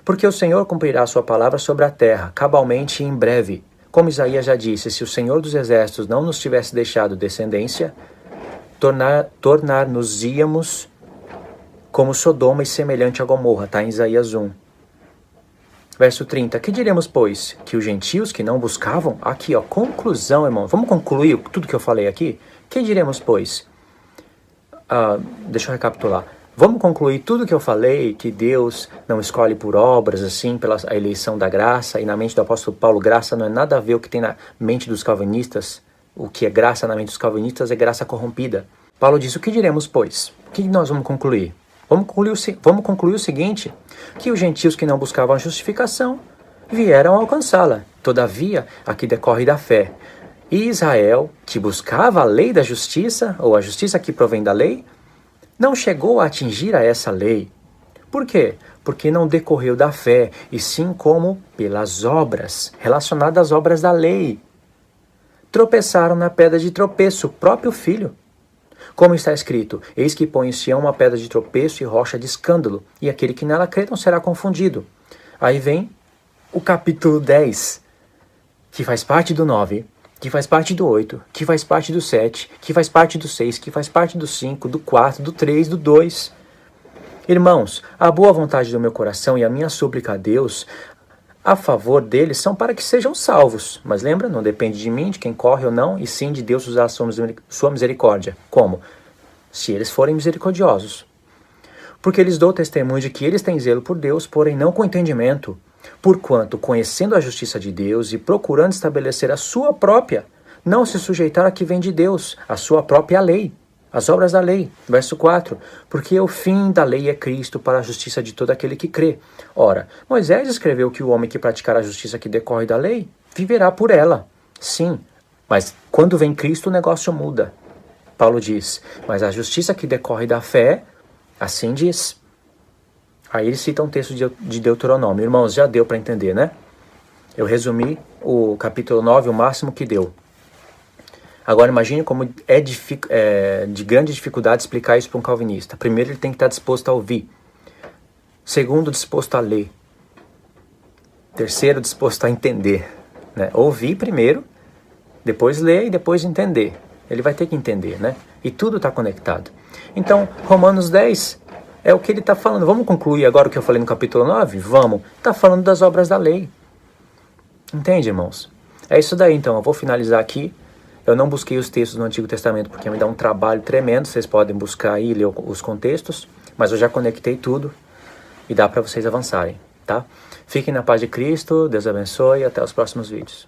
Porque o Senhor cumprirá a sua palavra sobre a terra, cabalmente e em breve. Como Isaías já disse, se o Senhor dos exércitos não nos tivesse deixado descendência, tornar-nos-íamos como Sodoma e semelhante a Gomorra, está em Isaías 1. Verso 30, que diremos, pois? Que os gentios que não buscavam? Aqui, conclusão, irmão. Vamos concluir tudo que eu falei aqui? Que diremos, pois? Deixa eu recapitular. Vamos concluir tudo que eu falei, que Deus não escolhe por obras, assim, pela eleição da graça, e na mente do apóstolo Paulo, graça não é nada a ver o que tem na mente dos calvinistas. O que é graça na mente dos calvinistas é graça corrompida. Paulo diz, o que diremos, pois? O que nós vamos concluir? Vamos concluir o seguinte, que os gentios que não buscavam a justificação vieram alcançá-la. Todavia, aqui decorre da fé. E Israel, que buscava a lei da justiça, ou a justiça que provém da lei, não chegou a atingir a essa lei. Por quê? Porque não decorreu da fé, e sim como pelas obras, relacionadas às obras da lei. Tropeçaram na pedra de tropeço, o próprio filho. Como está escrito, eis que põe em Sião uma pedra de tropeço e rocha de escândalo, e aquele que nela crê não será confundido. Aí vem o capítulo 10, que faz parte do 9, que faz parte do 8, que faz parte do 7, que faz parte do 6, que faz parte do 5, do 4, do 3, do 2. Irmãos, a boa vontade do meu coração e a minha súplica a Deus a favor deles são para que sejam salvos. Mas lembra, não depende de mim, de quem corre ou não, e sim de Deus usar a sua misericórdia. Como? Se eles forem misericordiosos. Porque lhes dou testemunho de que eles têm zelo por Deus, porém não com entendimento. Porquanto, conhecendo a justiça de Deus e procurando estabelecer a sua própria, não se sujeitaram a que vem de Deus, a sua própria lei, as obras da lei. Verso 4, porque o fim da lei é Cristo para a justiça de todo aquele que crê. Ora, Moisés escreveu que o homem que praticar a justiça que decorre da lei, viverá por ela. Sim, mas quando vem Cristo o negócio muda. Paulo diz, mas a justiça que decorre da fé, assim diz. Aí ele cita um texto de Deuteronômio. Irmãos, já deu para entender, né? Eu resumi o capítulo 9, o máximo que deu. Agora imagine como é de grande dificuldade explicar isso para um calvinista. Primeiro, ele tem que estar disposto a ouvir. Segundo, disposto a ler. Terceiro, disposto a entender. Né? Ouvir primeiro, depois ler e depois entender. Ele vai ter que entender, né? E tudo está conectado. Então, Romanos 10 é o que ele está falando. Vamos concluir agora o que eu falei no capítulo 9? Vamos. Está falando das obras da lei. Entende, irmãos? É isso daí, então. Eu vou finalizar aqui. Eu não busquei os textos do Antigo Testamento porque me dá um trabalho tremendo. Vocês podem buscar aí e ler os contextos. Mas eu já conectei tudo e dá para vocês avançarem, tá? Fiquem na paz de Cristo. Deus abençoe e até os próximos vídeos.